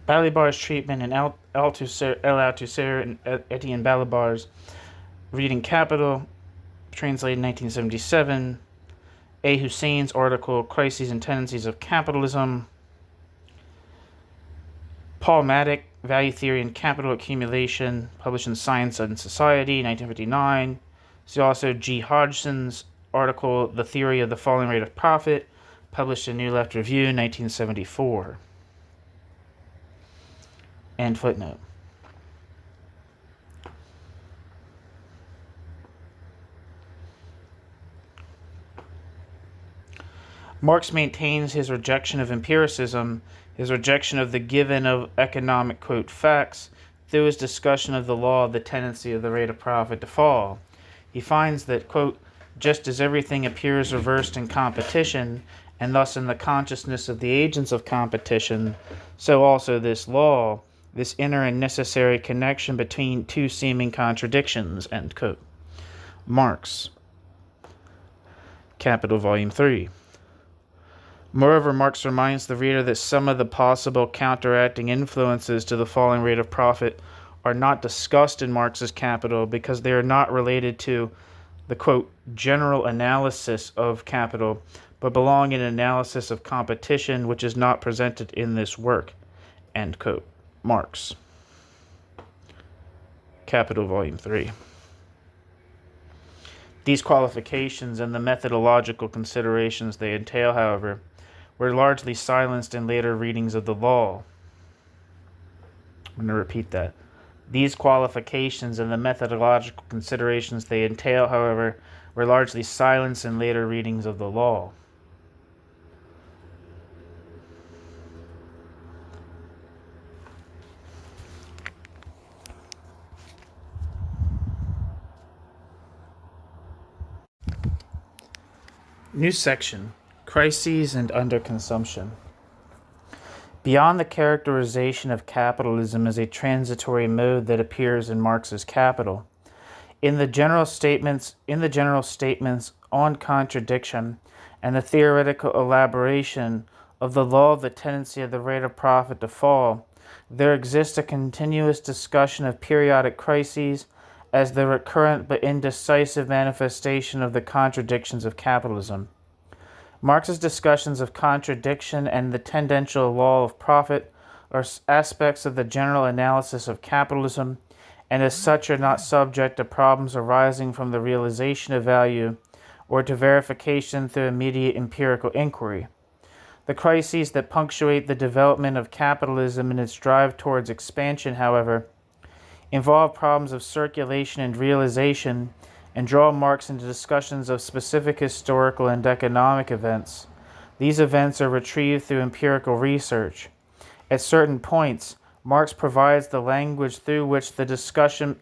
Balibar's treatment in Althusser and Etienne Balibar's Reading Capital, translated in 1977. A. Hussein's article, Crises and Tendencies of Capitalism. Paul Maddock, Value Theory and Capital Accumulation, published in Science and Society, 1959. See also G. Hodgson's article, The Theory of the Falling Rate of Profit, published in New Left Review, 1974. End footnote. Marx maintains his rejection of empiricism, his rejection of the given of economic, quote, facts, through his discussion of the law of the tendency of the rate of profit to fall. He finds that, quote, just as everything appears reversed in competition, and thus in the consciousness of the agents of competition, so also this law, this inner and necessary connection between two seeming contradictions, end quote. Marx, Capital, Volume 3. Moreover, Marx reminds the reader that some of the possible counteracting influences to the falling rate of profit are not discussed in Marx's Capital because they are not related to the, quote, general analysis of capital, but belong in analysis of competition, which is not presented in this work, end quote. Marx, Capital, Volume 3. These qualifications and the methodological considerations they entail, however, were largely silenced in later readings of the law. I'm going to repeat that. These qualifications and the methodological considerations they entail, however, were largely silenced in later readings of the law. New section, Crises and Underconsumption. Beyond the characterization of capitalism as a transitory mode that appears in Marx's Capital, in the general statements on contradiction and the theoretical elaboration of the law of the tendency of the rate of profit to fall, there exists a continuous discussion of periodic crises as the recurrent but indecisive manifestation of the contradictions of capitalism. Marx's discussions of contradiction and the tendential law of profit are aspects of the general analysis of capitalism, and as such are not subject to problems arising from the realization of value or to verification through immediate empirical inquiry. The crises that punctuate the development of capitalism in its drive towards expansion, however, involve problems of circulation and realization and draw Marx into discussions of specific historical and economic events. These events are retrieved through empirical research. At certain points, Marx provides the language through which the distinction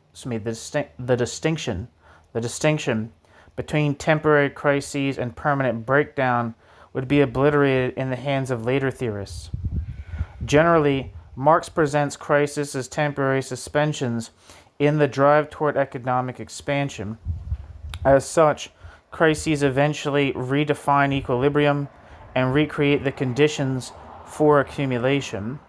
between temporary crises and permanent breakdown would be obliterated in the hands of later theorists. Generally, Marx presents crises as temporary suspensions in the drive toward economic expansion. As such, crises eventually redefine equilibrium and recreate the conditions for accumulation.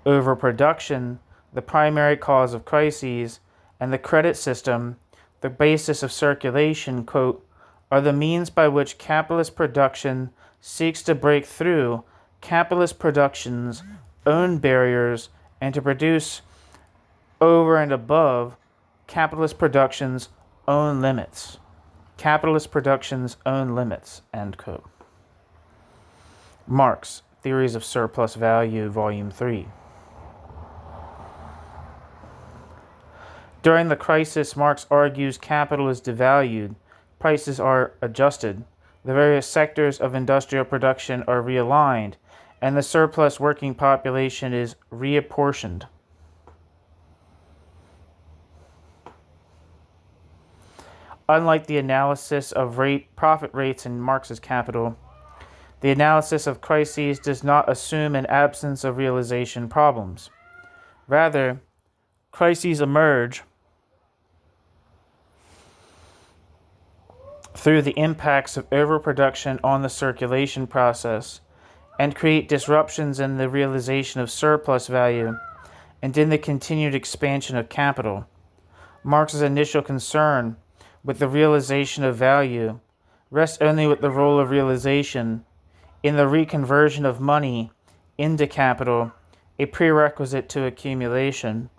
Overproduction, the primary cause of crises, and the credit system, the basis of circulation, quote, are the means by which capitalist production seeks to break through capitalist production's own barriers and to produce over and above capitalist production's own limits. Capitalist production's own limits, end quote. Marx, Theories of Surplus Value, Volume 3. During the crisis, Marx argues capital is devalued, prices are adjusted, the various sectors of industrial production are realigned, and the surplus working population is reapportioned. Unlike the analysis of profit rates in Marx's Capital, the analysis of crises does not assume an absence of realization problems. Rather, crises emerge through the impacts of overproduction on the circulation process and create disruptions in the realization of surplus value and in the continued expansion of capital. Marx's initial concern with the realization of value rests only with the role of realization in the reconversion of money into capital, a prerequisite to accumulation.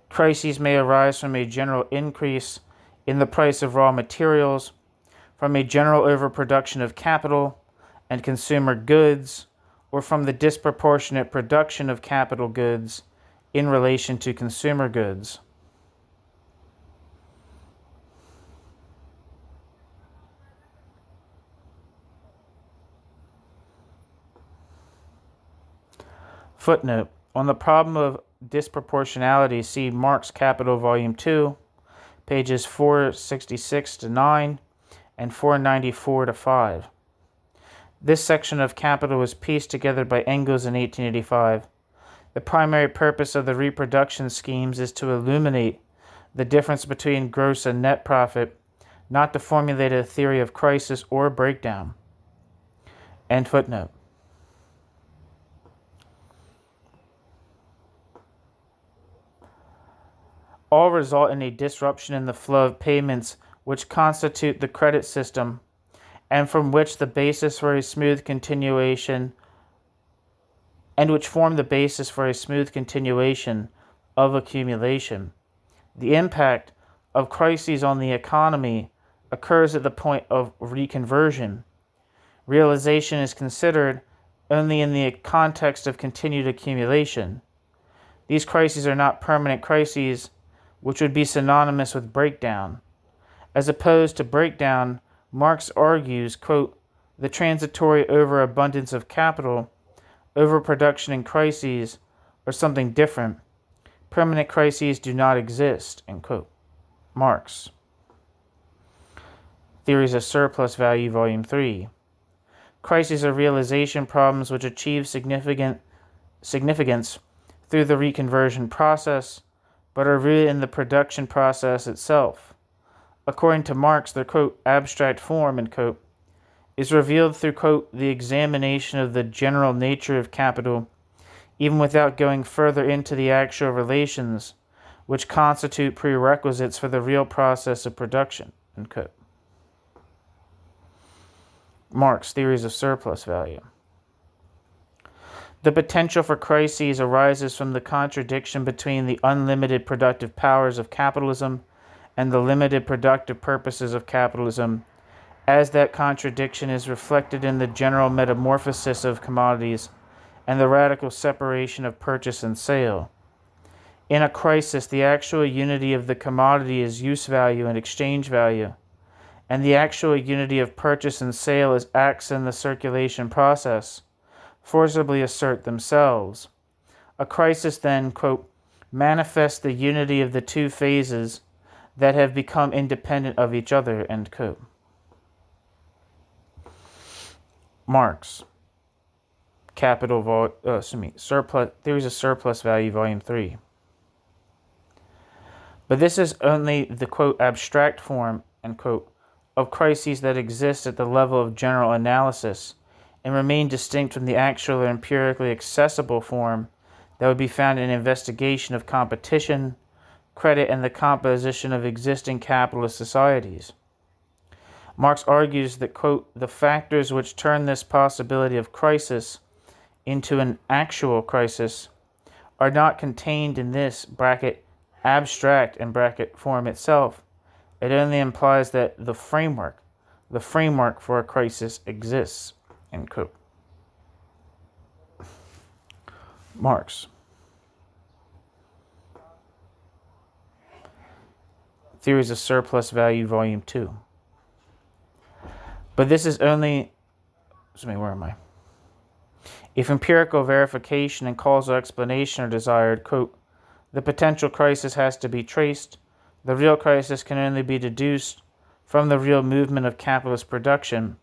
Crises may arise from a general increase in the price of raw materials, from a general overproduction of capital and consumer goods, or from the disproportionate production of capital goods in relation to consumer goods. Footnote: on the problem of disproportionality, see Marx Capital Volume 2, pages 466-9 and 494-5. This section of Capital was pieced together by Engels in 1885. The primary purpose of the reproduction schemes is to illuminate the difference between gross and net profit, not to formulate a theory of crisis or breakdown. End footnote. All result in a disruption in the flow of payments which constitute the credit system and from which the basis for a smooth continuation and which form the basis for a smooth continuation of accumulation. The impact of crises on the economy occurs at the point of reconversion. Realization is considered only in the context of continued accumulation. These crises are not permanent crises, which would be synonymous with breakdown. As opposed to breakdown, Marx argues, quote, the transitory overabundance of capital, overproduction and crises are something different. Permanent crises do not exist, end quote. Marx. Theories of Surplus Value, Volume 3. Crises are realization problems which achieve significance through the reconversion process, but are rooted in the production process itself. According to Marx, their, quote, abstract form, end quote, is revealed through, quote, the examination of the general nature of capital, even without going further into the actual relations which constitute prerequisites for the real process of production, end quote. Marx, Theories of Surplus Value. The potential for crises arises from the contradiction between the unlimited productive powers of capitalism and the limited productive purposes of capitalism, as that contradiction is reflected in the general metamorphosis of commodities and the radical separation of purchase and sale. In a crisis, the actual unity of the commodity is use value and exchange value, and the actual unity of purchase and sale as acts in the circulation process forcibly assert themselves. A crisis then, quote, manifests the unity of the two phases that have become independent of each other, end quote. Marx, Theories of Surplus Value, Volume 3. But this is only the, quote, abstract form, end quote, of crises that exist at the level of general analysis and remain distinct from the actual or empirically accessible form that would be found in investigation of competition, credit, and the composition of existing capitalist societies. Marx argues that, quote, the factors which turn this possibility of crisis into an actual crisis are not contained in this bracket abstract and bracket form itself. It only implies that the framework for a crisis exists, end quote. Marx. Theories of Surplus Value, Volume 2. But this is only, where am I? If empirical verification and causal explanation are desired, quote, the potential crisis has to be traced. The real crisis can only be deduced from the real movement of capitalist production,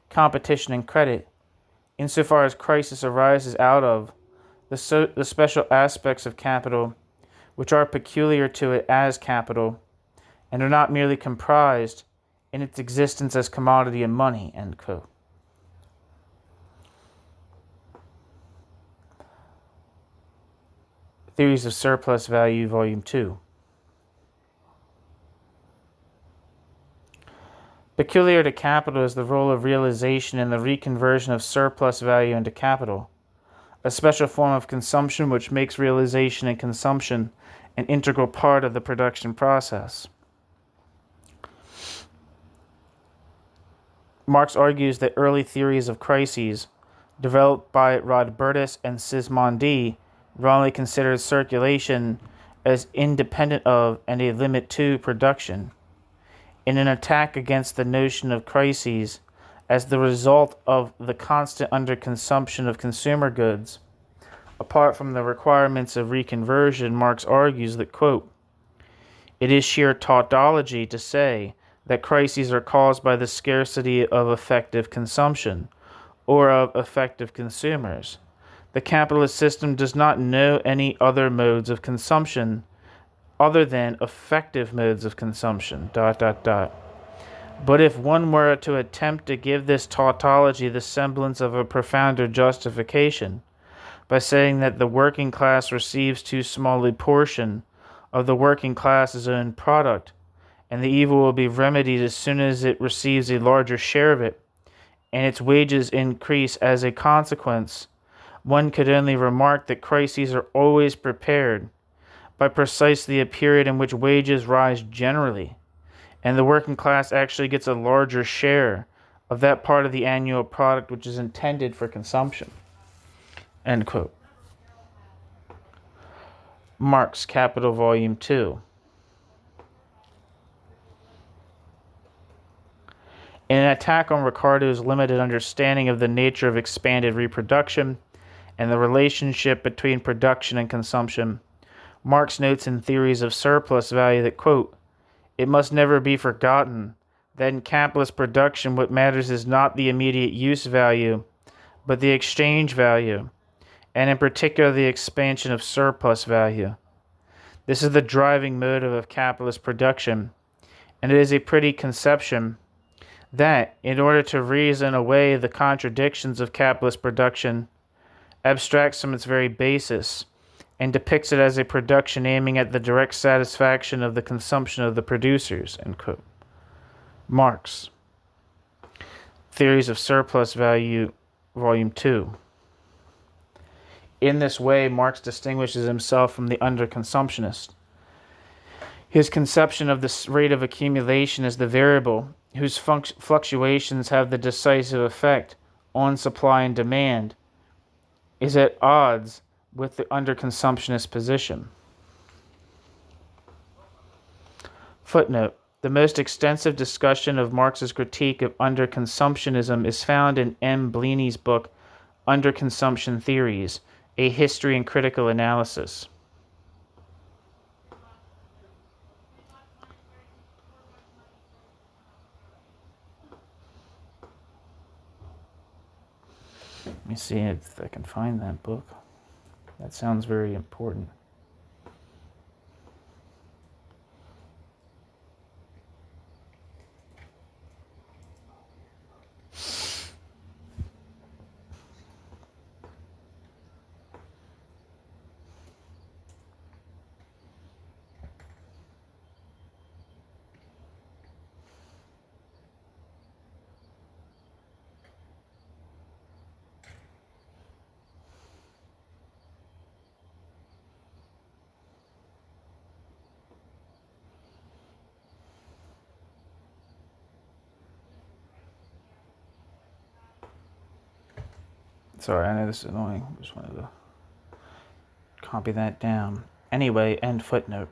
competition, and credit, insofar as crisis arises out of the special aspects of capital which are peculiar to it as capital, and are not merely comprised in its existence as commodity and money." End quote. Theories of Surplus Value, Volume 2. Peculiar to capital is the role of realization in the reconversion of surplus value into capital, a special form of consumption which makes realization and consumption an integral part of the production process. Marx argues that early theories of crises, developed by Rodbertus and Sismondi, wrongly considered circulation as independent of and a limit to production. In an attack against the notion of crises as the result of the constant underconsumption of consumer goods, apart from the requirements of reconversion, Marx argues that, quote, "It is sheer tautology to say that crises are caused by the scarcity of effective consumption or of effective consumers. The capitalist system does not know any other modes of consumption other than effective modes of consumption, ... But if one were to attempt to give this tautology the semblance of a profounder justification, by saying that the working class receives too small a portion of the working class's own product, and the evil will be remedied as soon as it receives a larger share of it, and its wages increase as a consequence, one could only remark that crises are always prepared by precisely a period in which wages rise generally, and the working class actually gets a larger share of that part of the annual product which is intended for consumption." End quote. Marx, Capital, Volume 2. In an attack on Ricardo's limited understanding of the nature of expanded reproduction and the relationship between production and consumption, Marx notes in Theories of Surplus Value that, quote, "It must never be forgotten that in capitalist production what matters is not the immediate use value, but the exchange value, and in particular the expansion of surplus value. This is the driving motive of capitalist production, and it is a pretty conception that, in order to reason away the contradictions of capitalist production, abstracts from its very basis, and depicts it as a production aiming at the direct satisfaction of the consumption of the producers." End quote. Marx, Theories of Surplus Value, Volume 2. In this way, Marx distinguishes himself from the underconsumptionist. His conception of the rate of accumulation as the variable whose fluctuations have the decisive effect on supply and demand is at odds with the underconsumptionist position. Footnote: the most extensive discussion of Marx's critique of underconsumptionism is found in M. Bleney's book Underconsumption Theories, A History and Critical Analysis. Let me see if I can find that book. That sounds very important. Sorry, I know this is annoying. I just wanted to copy that down. Anyway, end footnote.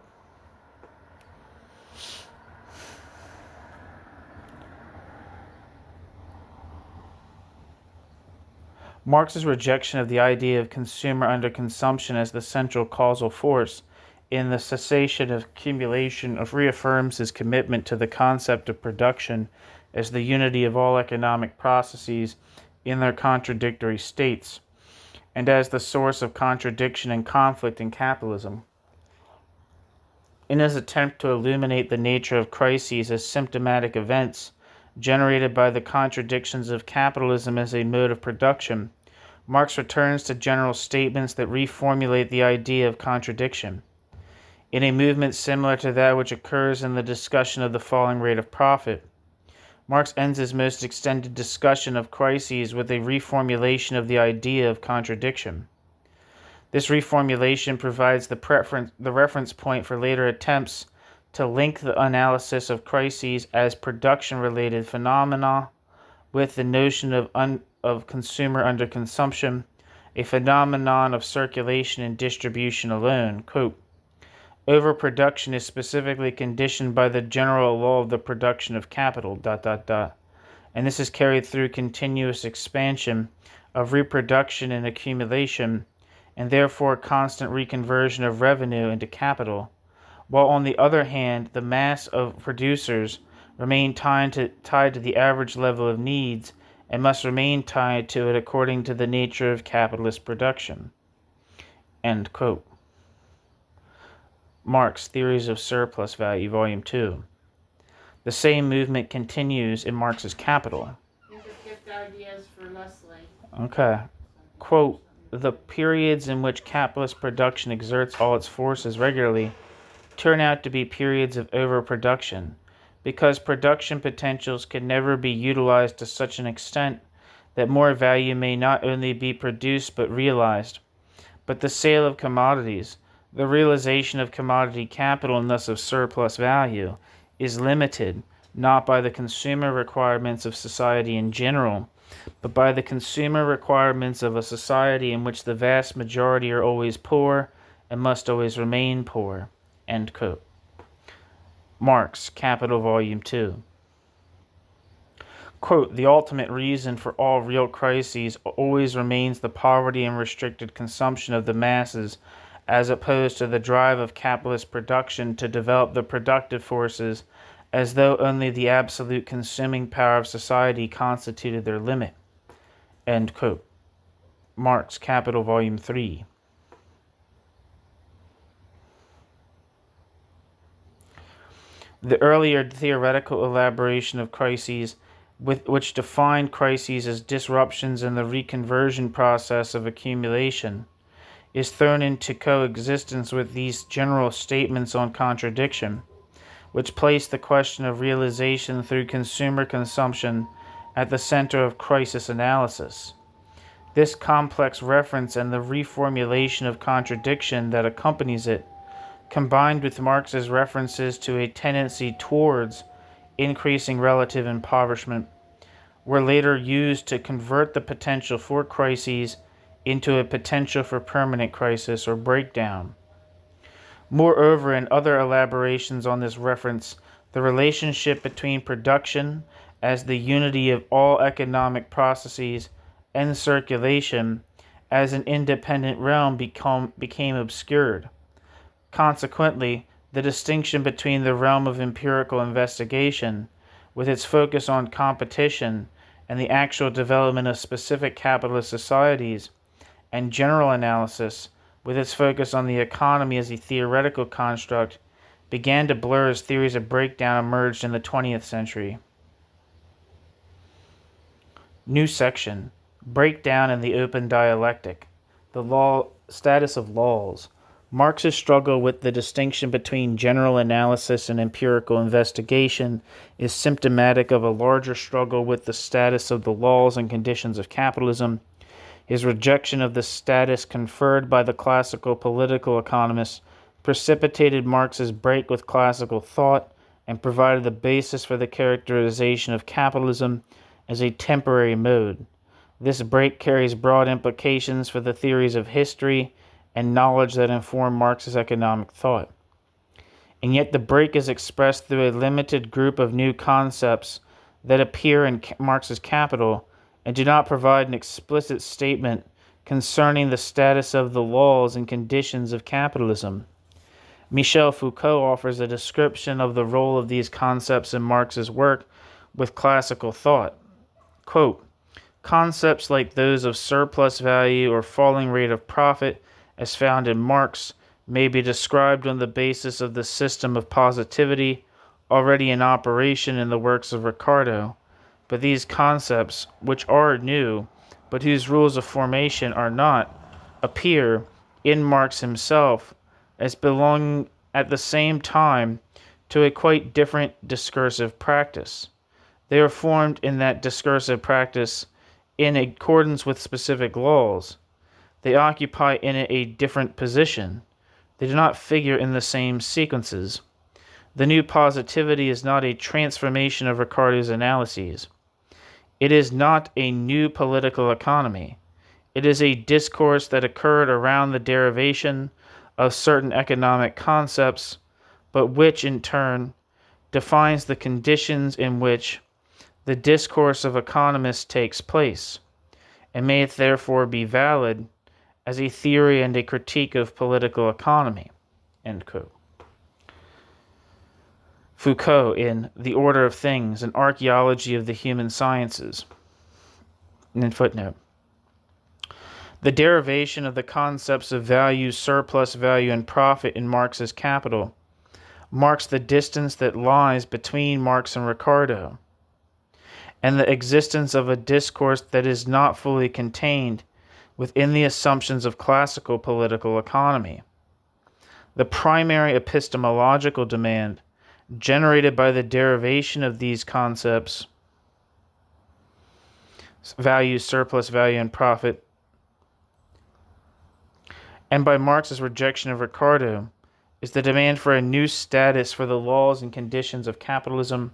Marx's rejection of the idea of consumer underconsumption as the central causal force in the cessation of accumulation reaffirms his commitment to the concept of production as the unity of all economic processes in their contradictory states, and as the source of contradiction and conflict in capitalism. In his attempt to illuminate the nature of crises as symptomatic events generated by the contradictions of capitalism as a mode of production, Marx returns to general statements that reformulate the idea of contradiction. In a movement similar to that which occurs in the discussion of the falling rate of profit, Marx ends his most extended discussion of crises with a reformulation of the idea of contradiction. This reformulation provides the reference point for later attempts to link the analysis of crises as production-related phenomena with the notion of consumer underconsumption, a phenomenon of circulation and distribution alone. Quote, overproduction is specifically conditioned by the general law of the production of capital, and this is carried through continuous expansion of reproduction and accumulation, and therefore constant reconversion of revenue into capital, while on the other hand, the mass of producers remain tied to the average level of needs and must remain tied to it according to the nature of capitalist production. End quote. Marx, Theories of Surplus Value, Volume 2. The same movement continues in Marx's Capital. These are gift ideas for Leslie. Okay. Quote, the periods in which capitalist production exerts all its forces regularly turn out to be periods of overproduction, because production potentials can never be utilized to such an extent that more value may not only be produced but realized. But the sale of commodities, the realization of commodity capital and thus of surplus value, is limited not by the consumer requirements of society in general, but by the consumer requirements of a society in which the vast majority are always poor and must always remain poor. End quote. Marx, Capital, Volume 2. Quote, the ultimate reason for all real crises always remains the poverty and restricted consumption of the masses, as opposed to the drive of capitalist production to develop the productive forces, as though only the absolute consuming power of society constituted their limit. End quote. Marx, Capital, Volume 3. The earlier theoretical elaboration of crises, which defined crises as disruptions in the reconversion process of accumulation, is thrown into coexistence with these general statements on contradiction, which place the question of realization through consumer consumption at the center of crisis analysis. This complex reference and the reformulation of contradiction that accompanies it, combined with Marx's references to a tendency towards increasing relative impoverishment, were later used to convert the potential for crises into a potential for permanent crisis or breakdown. Moreover, in other elaborations on this reference, the relationship between production as the unity of all economic processes and circulation as an independent realm became obscured. Consequently, the distinction between the realm of empirical investigation, with its focus on competition and the actual development of specific capitalist societies, and general analysis, with its focus on the economy as a theoretical construct, began to blur as theories of breakdown emerged in the 20th century. New section, Breakdown in the Open Dialectic, the status of laws. Marx's struggle with the distinction between general analysis and empirical investigation is symptomatic of a larger struggle with the status of the laws and conditions of capitalism. His rejection of the status conferred by the classical political economists precipitated Marx's break with classical thought and provided the basis for the characterization of capitalism as a temporary mode. This break carries broad implications for the theories of history and knowledge that inform Marx's economic thought. And yet the break is expressed through a limited group of new concepts that appear in Marx's Capital and do not provide an explicit statement concerning the status of the laws and conditions of capitalism. Michel Foucault offers a description of the role of these concepts in Marx's work with classical thought. Quote, concepts like those of surplus value or falling rate of profit, as found in Marx, may be described on the basis of the system of positivity already in operation in the works of Ricardo, but these concepts, which are new, but whose rules of formation are not, appear in Marx himself as belonging at the same time to a quite different discursive practice. They are formed in that discursive practice in accordance with specific laws. They occupy in it a different position. They do not figure in the same sequences. The new positivity is not a transformation of Ricardo's analyses. It is not a new political economy. It is a discourse that occurred around the derivation of certain economic concepts, but which in turn defines the conditions in which the discourse of economists takes place, and may it therefore be valid as a theory and a critique of political economy. End quote. Foucault in The Order of Things, an Archaeology of the Human Sciences. And footnote. The derivation of the concepts of value, surplus value, and profit in Marx's Capital marks the distance that lies between Marx and Ricardo, and the existence of a discourse that is not fully contained within the assumptions of classical political economy. The primary epistemological demand generated by the derivation of these concepts, value, surplus value, and profit, and by Marx's rejection of Ricardo, is the demand for a new status for the laws and conditions of capitalism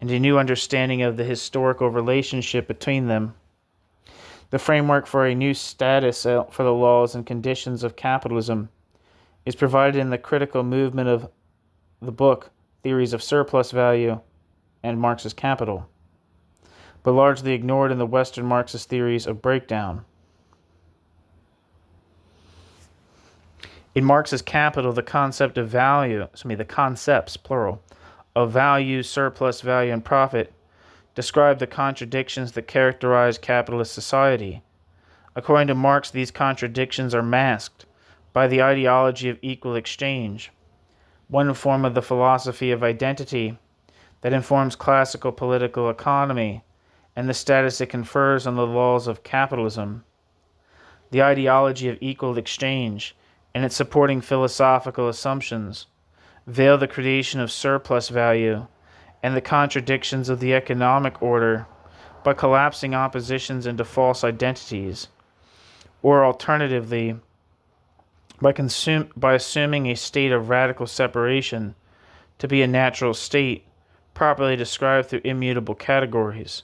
and a new understanding of the historical relationship between them. The framework for a new status for the laws and conditions of capitalism is provided in the critical movement of the book Theories of Surplus Value and Marx's Capital, but largely ignored in the Western Marxist theories of breakdown. In Marx's Capital, the concept of value, the concepts, plural, of value, surplus value, and profit describe the contradictions that characterize capitalist society. According to Marx, these contradictions are masked by the ideology of equal exchange, one form of the philosophy of identity that informs classical political economy and the status it confers on the laws of capitalism. The ideology of equal exchange and its supporting philosophical assumptions veil the creation of surplus value and the contradictions of the economic order by collapsing oppositions into false identities, or alternatively, by assuming a state of radical separation to be a natural state, properly described through immutable categories.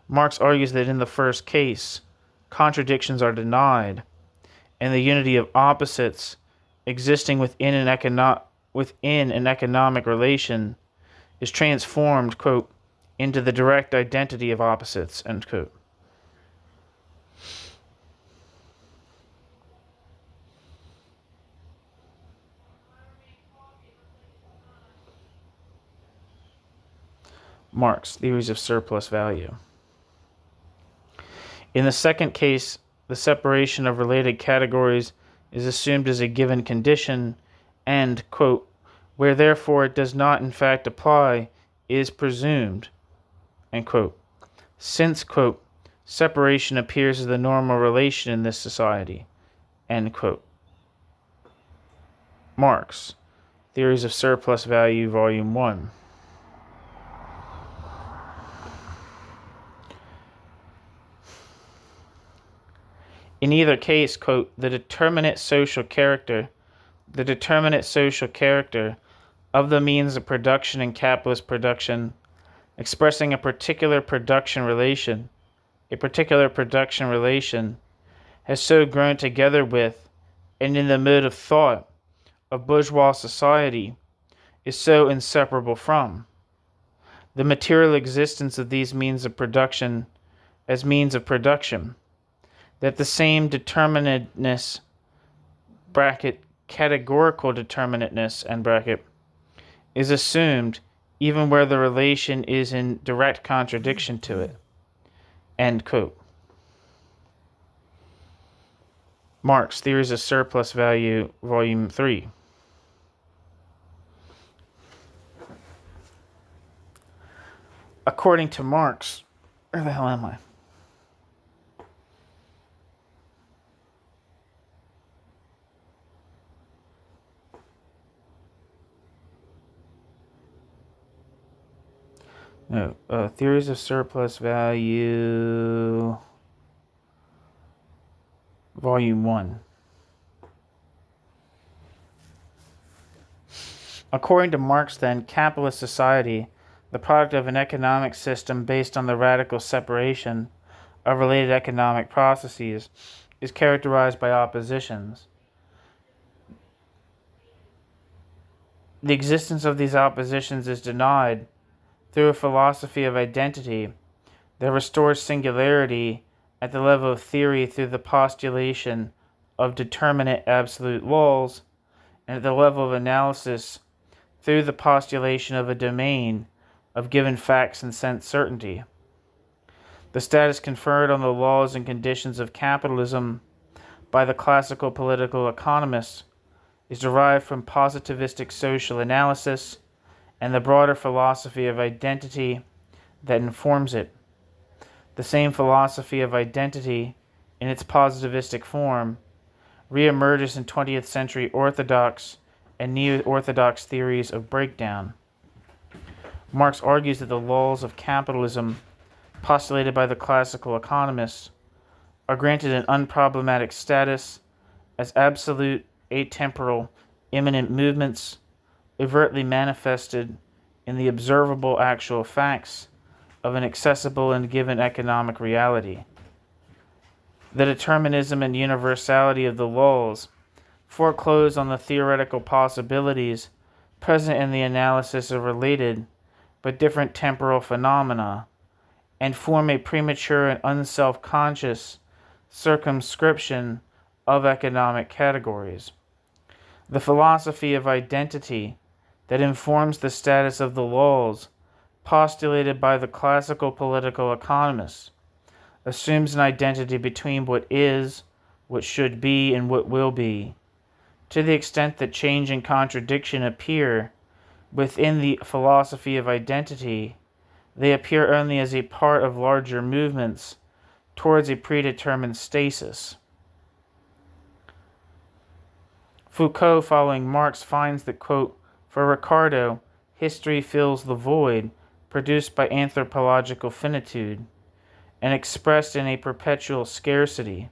Marx argues that in the first case, contradictions are denied, and the unity of opposites existing within an economic relation is transformed, quote, into the direct identity of opposites, end quote. Marx, Theories of Surplus Value. In the second case, the separation of related categories is assumed as a given condition and, quote, where therefore it does not in fact apply, is presumed, end quote, since, quote, separation appears as the normal relation in this society, end quote. Marx, Theories of Surplus Value, Volume 1. In either case, quote, the determinate social character of the means of production in capitalist production, expressing a particular production relation, has so grown together with, and in the mode of thought of bourgeois society, is so inseparable from, the material existence of these means of production as means of production, that the same determinateness categorical determinateness, end bracket, is assumed even where the relation is in direct contradiction to it, end quote. Marx, Theories of Surplus Value, Volume 3. According to Marx, where the hell am I? No, Theories of Surplus Value, Volume 1. According to Marx, then, capitalist society, the product of an economic system based on the radical separation of related economic processes, is characterized by oppositions. The existence of these oppositions is denied through a philosophy of identity that restores singularity at the level of theory through the postulation of determinate absolute laws, and at the level of analysis through the postulation of a domain of given facts and sense certainty. The status conferred on the laws and conditions of capitalism by the classical political economists is derived from positivistic social analysis and the broader philosophy of identity that informs it. The same philosophy of identity, in its positivistic form, reemerges in 20th century orthodox and neo-orthodox theories of breakdown. Marx argues that the laws of capitalism, postulated by the classical economists, are granted an unproblematic status as absolute, atemporal, immanent movements, overtly manifested in the observable actual facts of an accessible and given economic reality. The determinism and universality of the laws foreclose on the theoretical possibilities present in the analysis of related but different temporal phenomena, and form a premature and unself-conscious circumscription of economic categories. The philosophy of identity that informs the status of the laws postulated by the classical political economists assumes an identity between what is, what should be, and what will be. To the extent that change and contradiction appear within the philosophy of identity, they appear only as a part of larger movements towards a predetermined stasis. Foucault, following Marx, finds that, quote, for Ricardo, history fills the void produced by anthropological finitude and expressed in a perpetual scarcity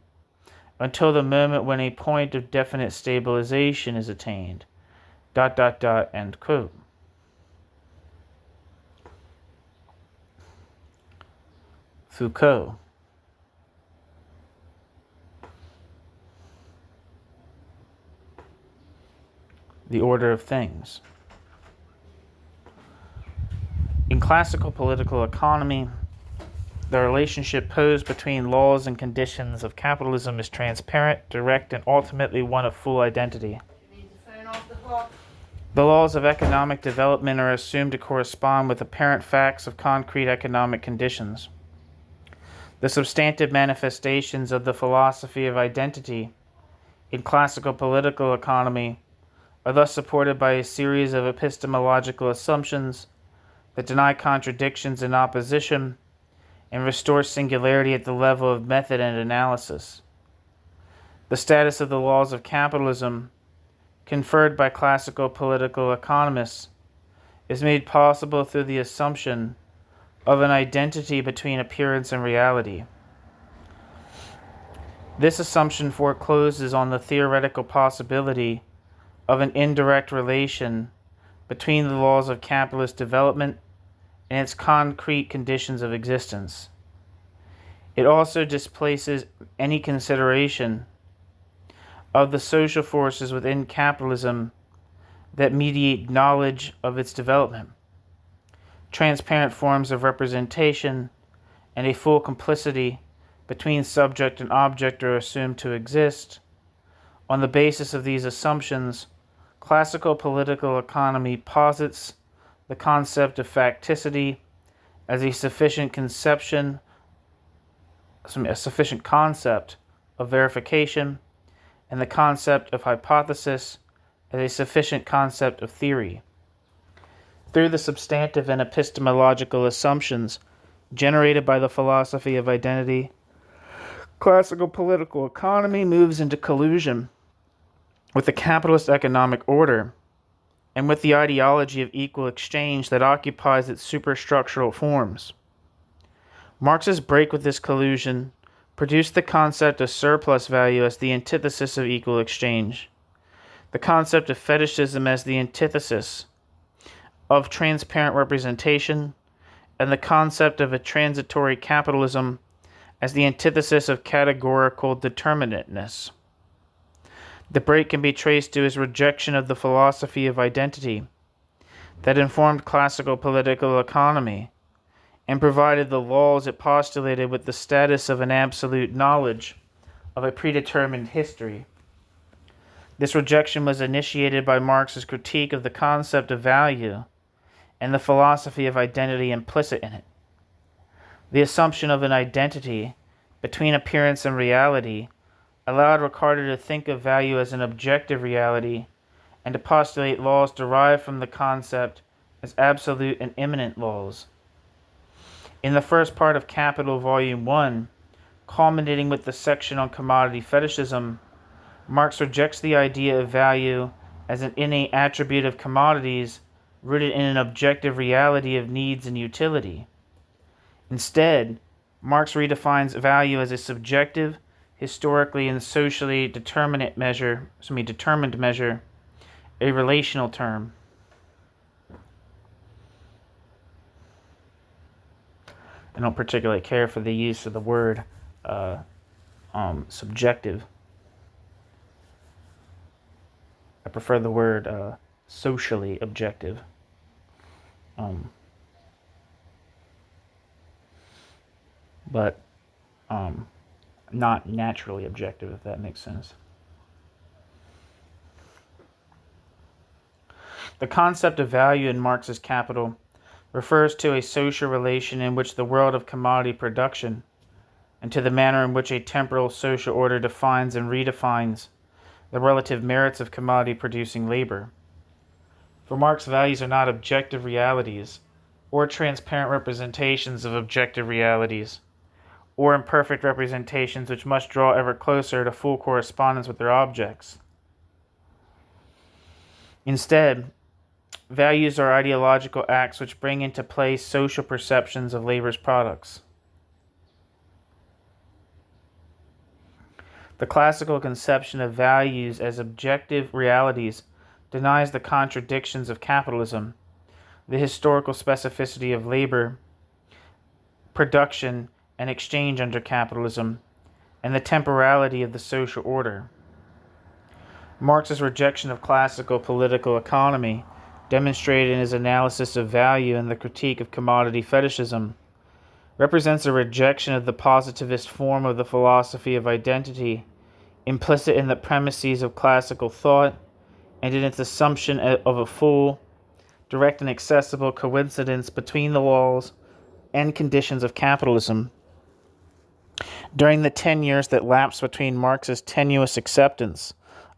until the moment when a point of definite stabilization is attained, ... end quote. Foucault. The order of things. In classical political economy, the relationship posed between laws and conditions of capitalism is transparent, direct, and ultimately one of full identity. The laws of economic development are assumed to correspond with apparent facts of concrete economic conditions. The substantive manifestations of the philosophy of identity in classical political economy are thus supported by a series of epistemological assumptions that deny contradictions and opposition and restore singularity at the level of method and analysis. The status of the laws of capitalism, conferred by classical political economists, is made possible through the assumption of an identity between appearance and reality. This assumption forecloses on the theoretical possibility of an indirect relation between the laws of capitalist development and its concrete conditions of existence. It also displaces any consideration of the social forces within capitalism that mediate knowledge of its development. Transparent forms of representation and a full complicity between subject and object are assumed to exist, On the basis of these assumptions, classical political economy posits the concept of facticity as a sufficient concept of verification, and the concept of hypothesis as a sufficient concept of theory. Through the substantive and epistemological assumptions generated by the philosophy of identity, classical political economy moves into collusion with the capitalist economic order and with the ideology of equal exchange that occupies its superstructural forms. Marx's break with this collusion produced the concept of surplus value as the antithesis of equal exchange, the concept of fetishism as the antithesis of transparent representation, and the concept of a transitory capitalism as the antithesis of categorical determinateness. The break can be traced to his rejection of the philosophy of identity that informed classical political economy and provided the laws it postulated with the status of an absolute knowledge of a predetermined history. This rejection was initiated by Marx's critique of the concept of value and the philosophy of identity implicit in it. The assumption of an identity between appearance and reality allowed Ricardo to think of value as an objective reality and to postulate laws derived from the concept as absolute and immanent laws. In the first part of Capital, Volume 1, culminating with the section on commodity fetishism, Marx rejects the idea of value as an innate attribute of commodities rooted in an objective reality of needs and utility. Instead, Marx redefines value as a subjective, historically and socially determined measure, a relational term. I don't particularly care for the use of the word subjective. I prefer the word socially objective. But not naturally objective, if that makes sense. The concept of value in Marx's Capital refers to a social relation in which the world of commodity production, and to the manner in which a temporal social order defines and redefines the relative merits of commodity-producing labor. For Marx, values are not objective realities, or transparent representations of objective realities, or imperfect representations which must draw ever closer to full correspondence with their objects. Instead, values are ideological acts which bring into play social perceptions of labor's products. The classical conception of values as objective realities denies the contradictions of capitalism, the historical specificity of labor, production, and exchange under capitalism, and the temporality of the social order. Marx's rejection of classical political economy, demonstrated in his analysis of value and the critique of commodity fetishism, represents a rejection of the positivist form of the philosophy of identity, implicit in the premises of classical thought and in its assumption of a full, direct and accessible coincidence between the laws and conditions of capitalism. During the 10 years that lapsed between Marx's tenuous acceptance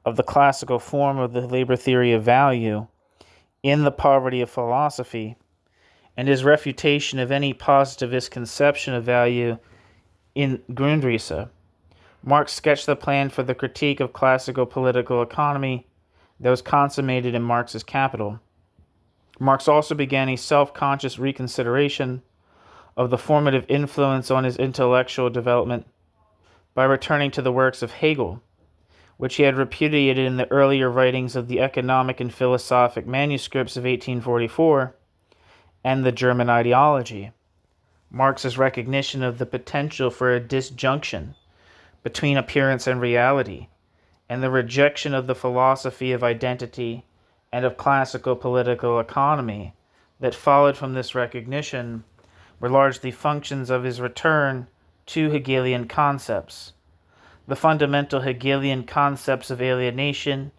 of the classical form of the labor theory of value in The Poverty of Philosophy, and his refutation of any positivist conception of value in Grundrisse, Marx sketched the plan for the critique of classical political economy that was consummated in Marx's Capital. Marx also began a self-conscious reconsideration of the formative influence on his intellectual development by returning to the works of Hegel, which he had repudiated in the earlier writings of the economic and philosophic manuscripts of 1844 and the German ideology. Marx's recognition of the potential for a disjunction between appearance and reality, and the rejection of the philosophy of identity and of classical political economy that followed from this recognition were largely functions of his return to Hegelian concepts. The fundamental Hegelian concepts of alienation,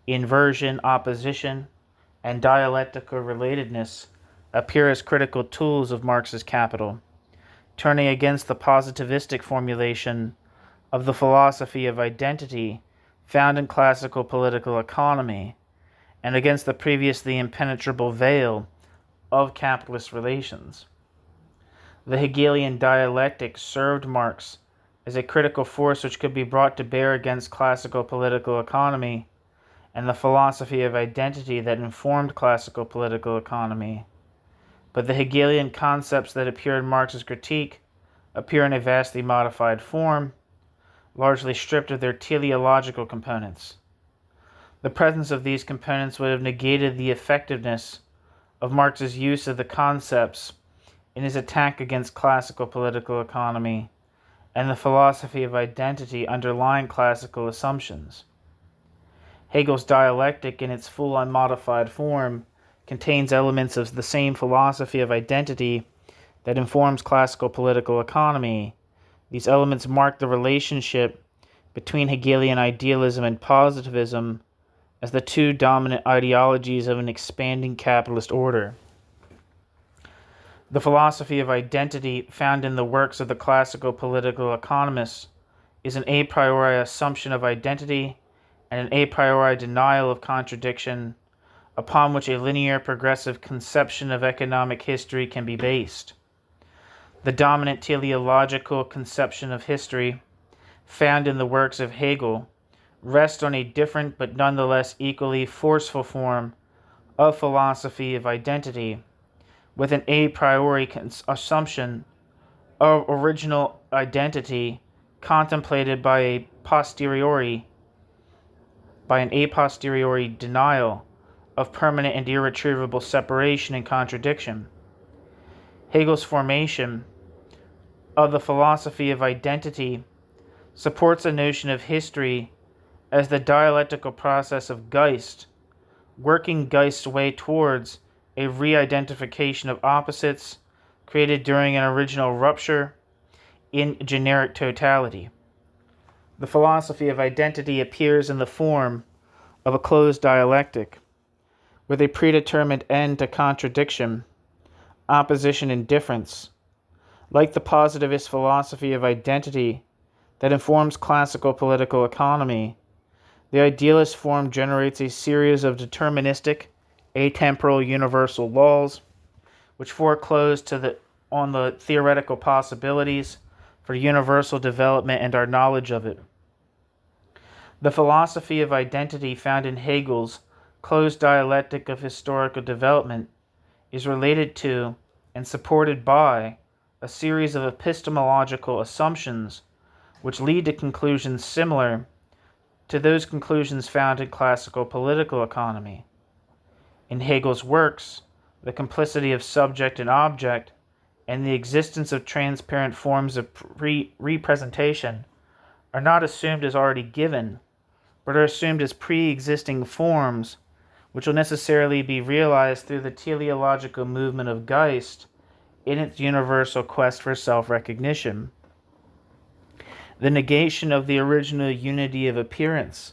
inversion, opposition, and dialectical relatedness appear as critical tools of Marx's Capital, turning against the positivistic formulation of the philosophy of identity found in classical political economy, and against the previously impenetrable veil of capitalist relations. The Hegelian dialectic served Marx as a critical force which could be brought to bear against classical political economy and the philosophy of identity that informed classical political economy. But the Hegelian concepts that appear in Marx's critique appear in a vastly modified form, largely stripped of their teleological components. The presence of these components would have negated the effectiveness of Marx's use of the concepts in his attack against classical political economy and the philosophy of identity underlying classical assumptions. Hegel's dialectic, in its full unmodified form, contains elements of the same philosophy of identity that informs classical political economy. These elements mark the relationship between Hegelian idealism and positivism as the two dominant ideologies of an expanding capitalist order. The philosophy of identity found in the works of the classical political economists is an a priori assumption of identity and an a priori denial of contradiction upon which a linear progressive conception of economic history can be based. The dominant teleological conception of history found in the works of Hegel rests on a different but nonetheless equally forceful form of philosophy of identity, with an a priori assumption of original identity contemplated by an a posteriori denial of permanent and irretrievable separation and contradiction. Hegel's formation of the philosophy of identity supports a notion of history as the dialectical process of Geist, working Geist's way towards a re-identification of opposites created during an original rupture in generic totality. The philosophy of identity appears in the form of a closed dialectic, with a predetermined end to contradiction, opposition, and difference. Like the positivist philosophy of identity that informs classical political economy, the idealist form generates a series of deterministic, atemporal universal laws which foreclose on the theoretical possibilities for universal development and our knowledge of it. The philosophy of identity found in Hegel's closed dialectic of historical development is related to and supported by a series of epistemological assumptions which lead to conclusions similar to those conclusions found in classical political economy. In Hegel's works, the complicity of subject and object and the existence of transparent forms of representation are not assumed as already given, but are assumed as pre-existing forms which will necessarily be realized through the teleological movement of Geist in its universal quest for self-recognition. The negation of the original unity of appearance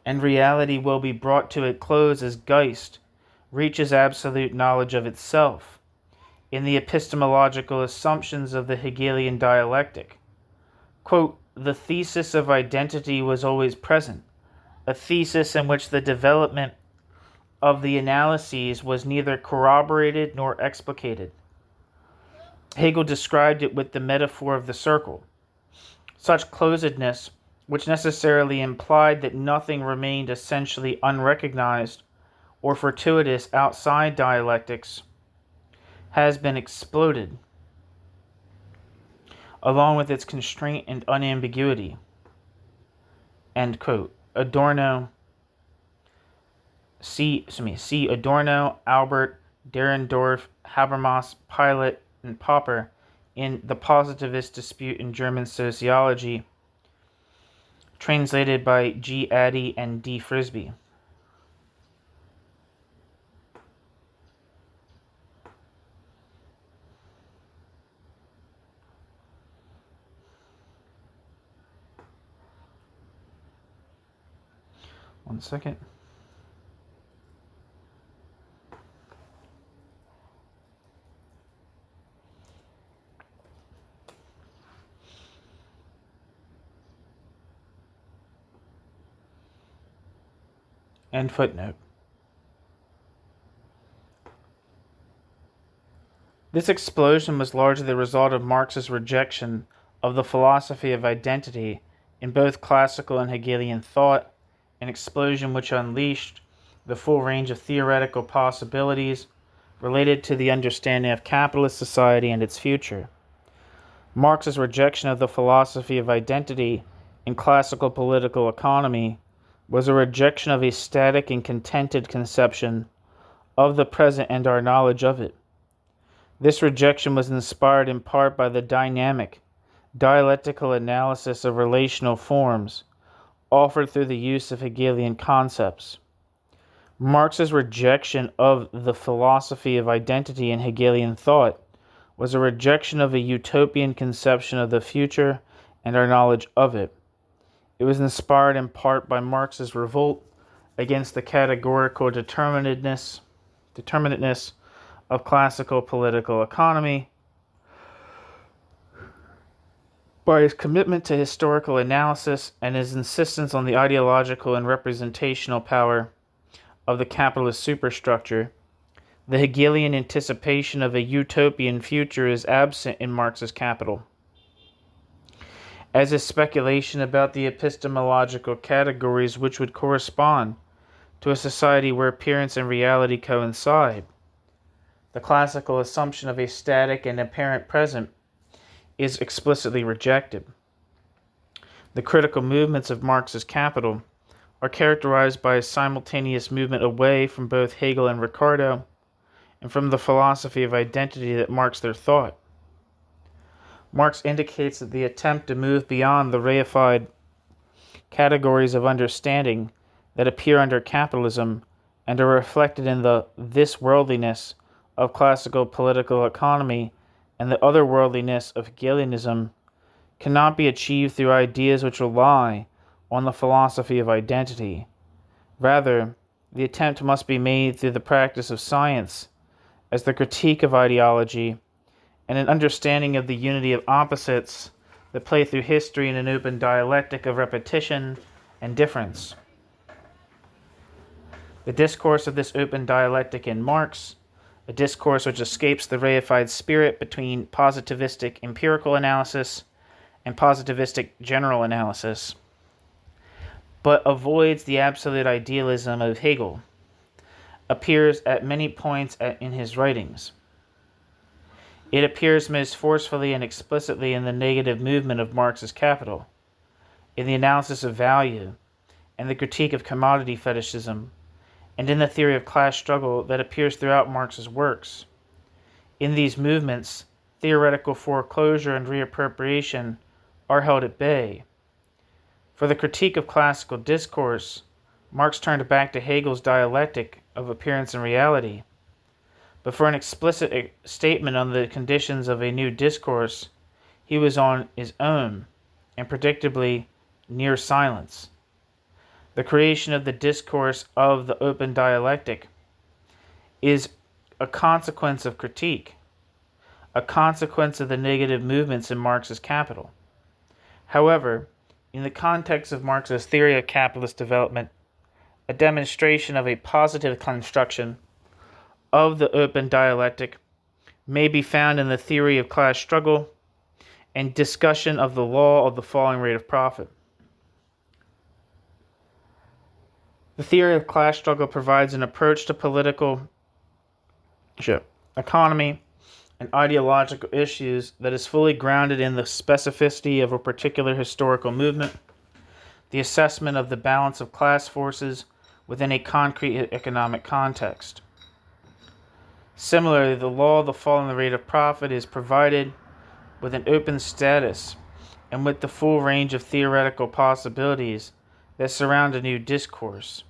and reality will be brought to a close as Geist reaches absolute knowledge of itself in the epistemological assumptions of the Hegelian dialectic. Quote, the thesis of identity was always present, a thesis in which the development of the analyses was neither corroborated nor explicated. Hegel described it with the metaphor of the circle. Such closedness, which necessarily implied that nothing remained essentially unrecognized or fortuitous outside dialectics, has been exploded, along with its constraint and unambiguity. End quote. Adorno, see Adorno, Albert, Dahrendorf, Habermas, Pilot, and Popper in The Positivist Dispute in German Sociology, translated by G. Addy and D. Frisby. 1 second. End footnote. This explosion was largely the result of Marx's rejection of the philosophy of identity in both classical and Hegelian thought, an explosion which unleashed the full range of theoretical possibilities related to the understanding of capitalist society and its future. Marx's rejection of the philosophy of identity in classical political economy was a rejection of a static and contented conception of the present and our knowledge of it. This rejection was inspired in part by the dynamic, dialectical analysis of relational forms offered through the use of Hegelian concepts. Marx's rejection of the philosophy of identity in Hegelian thought was a rejection of a utopian conception of the future and our knowledge of it. It was inspired in part by Marx's revolt against the categorical determinateness of classical political economy, by his commitment to historical analysis and his insistence on the ideological and representational power of the capitalist superstructure. The Hegelian anticipation of a utopian future is absent in Marx's Capital, as is speculation about the epistemological categories which would correspond to a society where appearance and reality coincide. The classical assumption of a static and apparent present is explicitly rejected. The critical movements of Marx's Capital are characterized by a simultaneous movement away from both Hegel and Ricardo, and from the philosophy of identity that marks their thought. Marx indicates that the attempt to move beyond the reified categories of understanding that appear under capitalism and are reflected in the this-worldliness of classical political economy and the otherworldliness of Hegelianism cannot be achieved through ideas which rely on the philosophy of identity. Rather, the attempt must be made through the practice of science as the critique of ideology and an understanding of the unity of opposites that play through history in an open dialectic of repetition and difference. The discourse of this open dialectic in Marx, a discourse which escapes the reified spirit between positivistic empirical analysis and positivistic general analysis, but avoids the absolute idealism of Hegel, appears at many points in his writings. It appears most forcefully and explicitly in the negative movement of Marx's Capital, in the analysis of value and the critique of commodity fetishism, and in the theory of class struggle that appears throughout Marx's works. In these movements, theoretical foreclosure and reappropriation are held at bay. For the critique of classical discourse, Marx turned back to Hegel's dialectic of appearance and reality. But for an explicit statement on the conditions of a new discourse, he was on his own, and predictably near silence. The creation of the discourse of the open dialectic is a consequence of critique, a consequence of the negative movements in Marx's Capital. However, in the context of Marx's theory of capitalist development, a demonstration of a positive construction of the open dialectic may be found in the theory of class struggle and discussion of the law of the falling rate of profit. The theory of class struggle provides an approach to political economy and ideological issues that is fully grounded in the specificity of a particular historical movement, the assessment of the balance of class forces within a concrete economic context. Similarly, the law of the falling rate of profit is provided with an open status and with the full range of theoretical possibilities that surround a new discourse.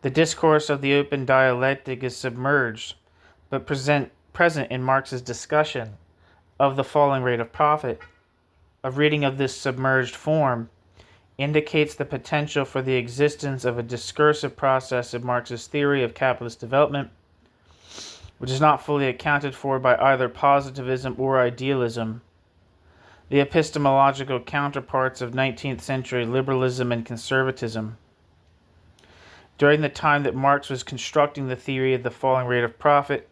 The discourse of the open dialectic is submerged, but present in Marx's discussion of the falling rate of profit. A reading of this submerged form indicates the potential for the existence of a discursive process of Marx's theory of capitalist development, which is not fully accounted for by either positivism or idealism, the epistemological counterparts of 19th century liberalism and conservatism. During the time that Marx was constructing the theory of the falling rate of profit,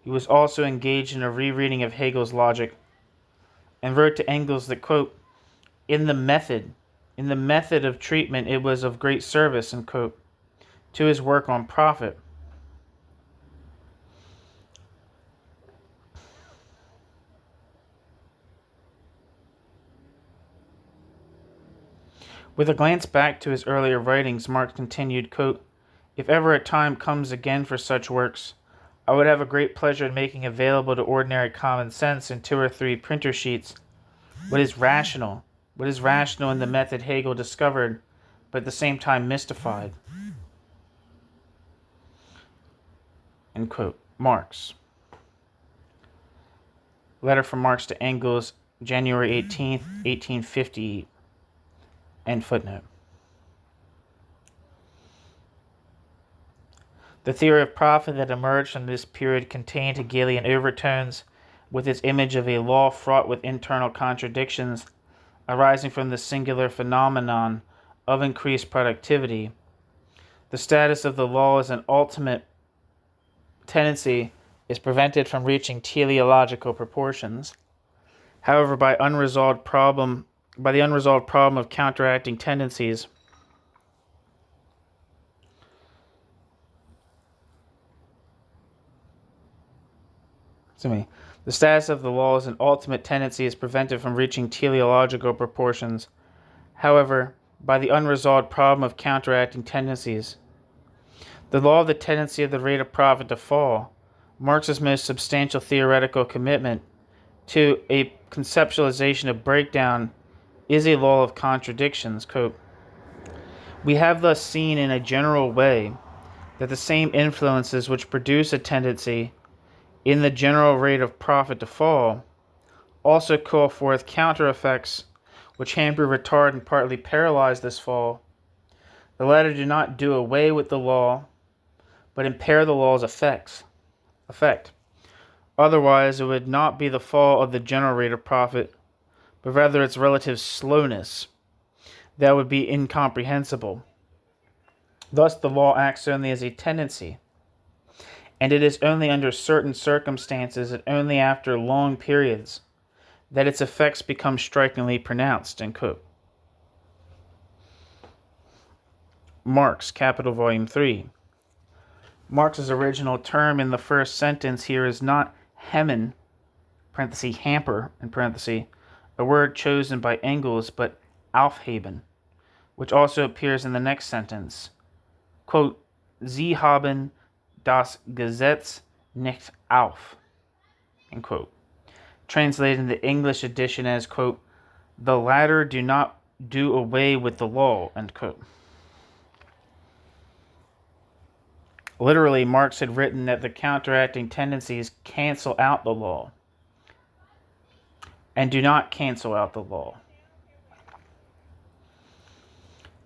he was also engaged in a rereading of Hegel's logic, and wrote to Engels that, quote, in the method of treatment it was of great service, end quote, to his work on profit. With a glance back to his earlier writings, Marx continued, quote, if ever a time comes again for such works, I would have a great pleasure in making available to ordinary common sense in 2 or 3 printer sheets what is rational in the method Hegel discovered, but at the same time mystified. End quote. Marx. Letter from Marx to Engels, January 18th, 1850. End footnote. The theory of profit that emerged from this period contained Hegelian overtones, with its image of a law fraught with internal contradictions arising from the singular phenomenon of increased productivity. The status of the law as an ultimate tendency is prevented from reaching teleological proportions. However, by the unresolved problem of counteracting tendencies, the status of the law as an ultimate tendency is prevented from reaching teleological proportions. However, by the unresolved problem of counteracting tendencies, the law of the tendency of the rate of profit to fall, Marx's most substantial theoretical commitment to a conceptualization of breakdown, is a law of contradictions. Quote, we have thus seen in a general way that the same influences which produce a tendency in the general rate of profit to fall also call forth counter effects which hamper, retard, and partly paralyze this fall. The latter do not do away with the law, but impair the law's effect. Otherwise, it would not be the fall of the general rate of profit, but rather its relative slowness that would be incomprehensible. Thus, the law acts only as a tendency, and it is only under certain circumstances and only after long periods that its effects become strikingly pronounced. End quote. Marx, Capital, Volume 3. Marx's original term in the first sentence here is not Hemmen, parenthesis, hamper, in parenthesis, a word chosen by Engels, but aufheben, which also appears in the next sentence. Quote, Sie haben das Gesetz nicht auf, end quote. Translated in the English edition as, quote, the latter do not do away with the law, end quote. Literally, Marx had written that the counteracting tendencies cancel out the law and do not cancel out the law.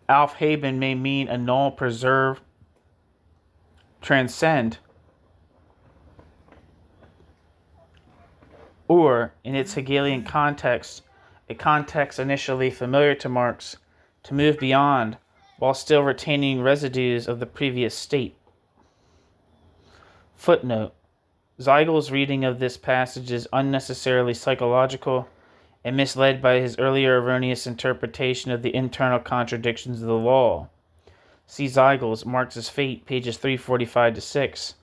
Aufheben may mean annul, preserve, transcend, or, in its Hegelian context, a context initially familiar to Marx, to move beyond while still retaining residues of the previous state. Footnote: Zeigel's reading of this passage is unnecessarily psychological and misled by his earlier erroneous interpretation of the internal contradictions of the law. See Zeigel's Marx's Fate, pages 345-6.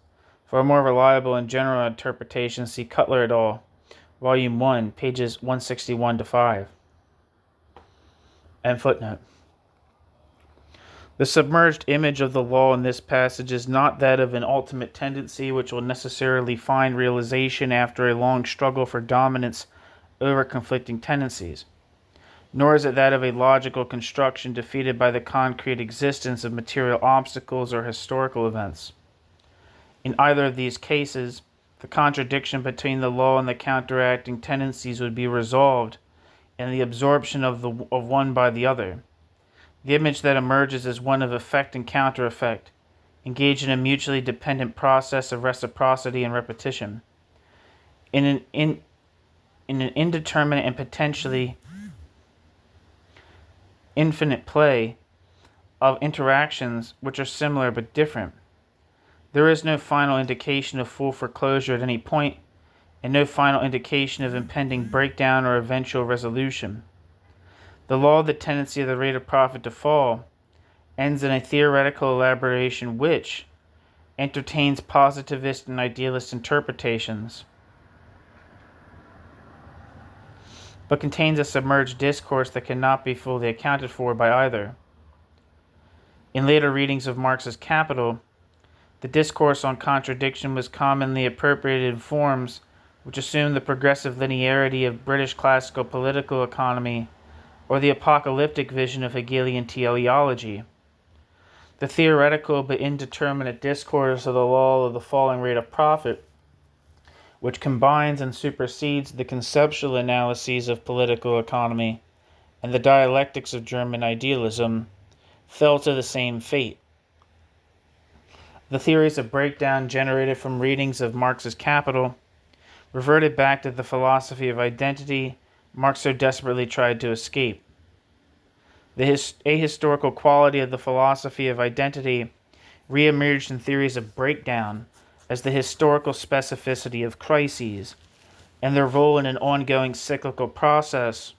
For a more reliable and general interpretation, see Cutler et al., Volume 1, pages 161-5. End footnote. The submerged image of the law in this passage is not that of an ultimate tendency which will necessarily find realization after a long struggle for dominance over conflicting tendencies, nor is it that of a logical construction defeated by the concrete existence of material obstacles or historical events. In either of these cases, the contradiction between the law and the counteracting tendencies would be resolved in the absorption of one by the other. The image that emerges is one of effect and counter-effect, engaged in a mutually dependent process of reciprocity and repetition. In an indeterminate and potentially infinite play of interactions which are similar but different, there is no final indication of full foreclosure at any point, and no final indication of impending breakdown or eventual resolution. The law of the tendency of the rate of profit to fall ends in a theoretical elaboration which entertains positivist and idealist interpretations, but contains a submerged discourse that cannot be fully accounted for by either. In later readings of Marx's Capital, the discourse on contradiction was commonly appropriated in forms which assumed the progressive linearity of British classical political economy or the apocalyptic vision of Hegelian teleology. The theoretical but indeterminate discourse of the law of the falling rate of profit, which combines and supersedes the conceptual analyses of political economy and the dialectics of German idealism, fell to the same fate. The theories of breakdown generated from readings of Marx's Capital reverted back to the philosophy of identity Marx so desperately tried to escape. The ahistorical quality of the philosophy of identity re-emerged in theories of breakdown as the historical specificity of crises, and their role in an ongoing cyclical process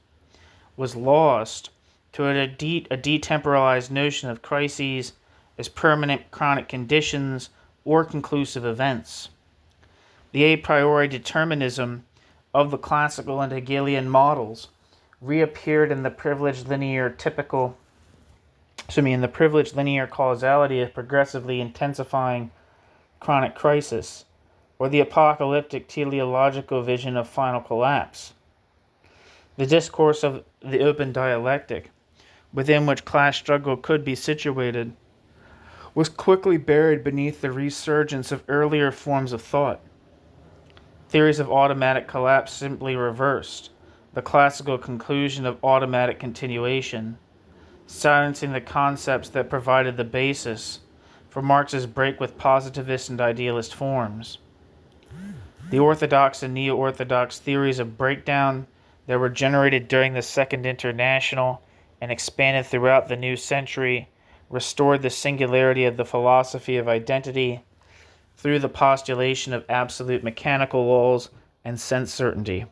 was lost to a detemporalized notion of crises as permanent chronic conditions or conclusive events. The a priori determinism of the classical and Hegelian models reappeared in the privileged linear causality of progressively intensifying chronic crisis, or the apocalyptic teleological vision of final collapse. The discourse of the open dialectic, within which class struggle could be situated, was quickly buried beneath the resurgence of earlier forms of thought. Theories of automatic collapse simply reversed the classical conclusion of automatic continuation, silencing the concepts that provided the basis for Marx's break with positivist and idealist forms. The orthodox and neo-orthodox theories of breakdown that were generated during the Second International and expanded throughout the new century restored the singularity of the philosophy of identity through the postulation of absolute mechanical laws and sense certainty.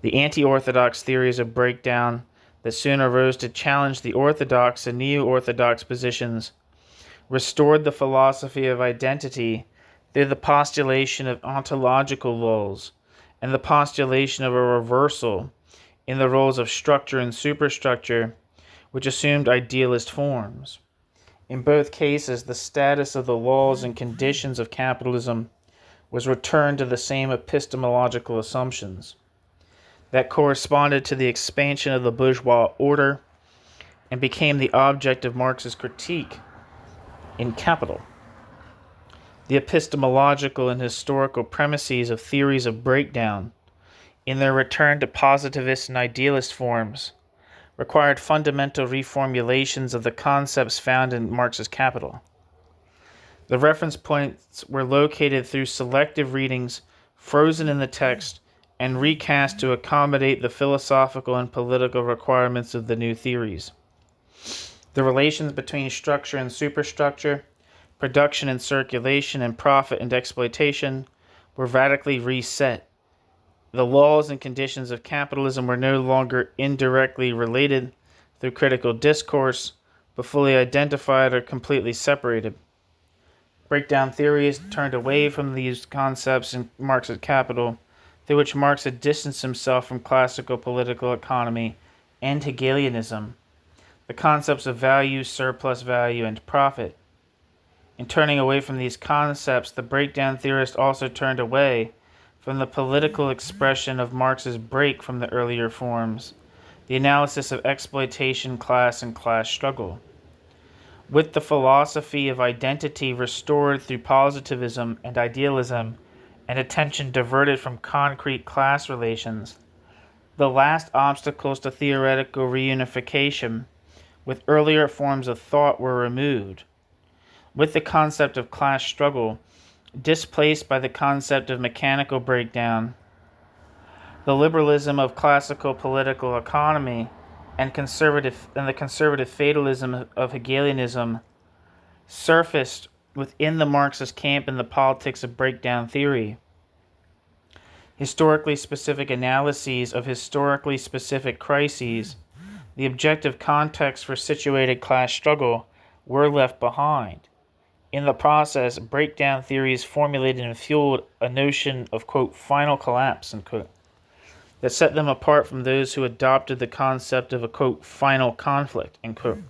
The anti-orthodox theories of breakdown that soon arose to challenge the orthodox and neo-orthodox positions restored the philosophy of identity through the postulation of ontological laws and the postulation of a reversal in the roles of structure and superstructure, which assumed idealist forms. In both cases, the status of the laws and conditions of capitalism was returned to the same epistemological assumptions that corresponded to the expansion of the bourgeois order and became the object of Marx's critique in Capital. The epistemological and historical premises of theories of breakdown, in their return to positivist and idealist forms, required fundamental reformulations of the concepts found in Marx's Capital. The reference points were located through selective readings frozen in the text and recast to accommodate the philosophical and political requirements of the new theories. The relations between structure and superstructure, production and circulation, and profit and exploitation were radically reset. The laws and conditions of capitalism were no longer indirectly related through critical discourse, but fully identified or completely separated. Breakdown theories turned away from these concepts in Marx's Capital, through which Marx had distanced himself from classical political economy and Hegelianism, the concepts of value, surplus value, and profit. In turning away from these concepts, the breakdown theorist also turned away from the political expression of Marx's break from the earlier forms, the analysis of exploitation, class, and class struggle. With the philosophy of identity restored through positivism and idealism, and attention diverted from concrete class relations, the last obstacles to theoretical reunification with earlier forms of thought were removed, with the concept of class struggle displaced by the concept of mechanical breakdown. The liberalism of classical political economy and the conservative fatalism of Hegelianism surfaced within the Marxist camp in the politics of breakdown theory. Historically specific analyses of historically specific crises, the objective context for situated class struggle, were left behind. In the process, breakdown theories formulated and fueled a notion of, quote, final collapse, unquote, that set them apart from those who adopted the concept of a, quote, final conflict, end quote,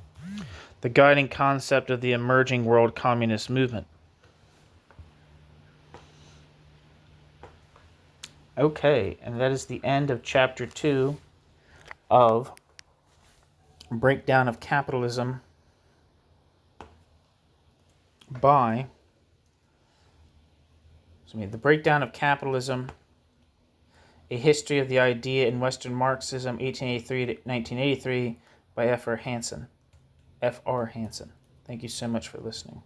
the guiding concept of the emerging world communist movement. Okay, and that is the end of Chapter 2 of Breakdown of Capitalism by The Breakdown of Capitalism, A History of the Idea in Western Marxism, 1883 to 1983, by F.R. Hansen. Thank you so much for listening.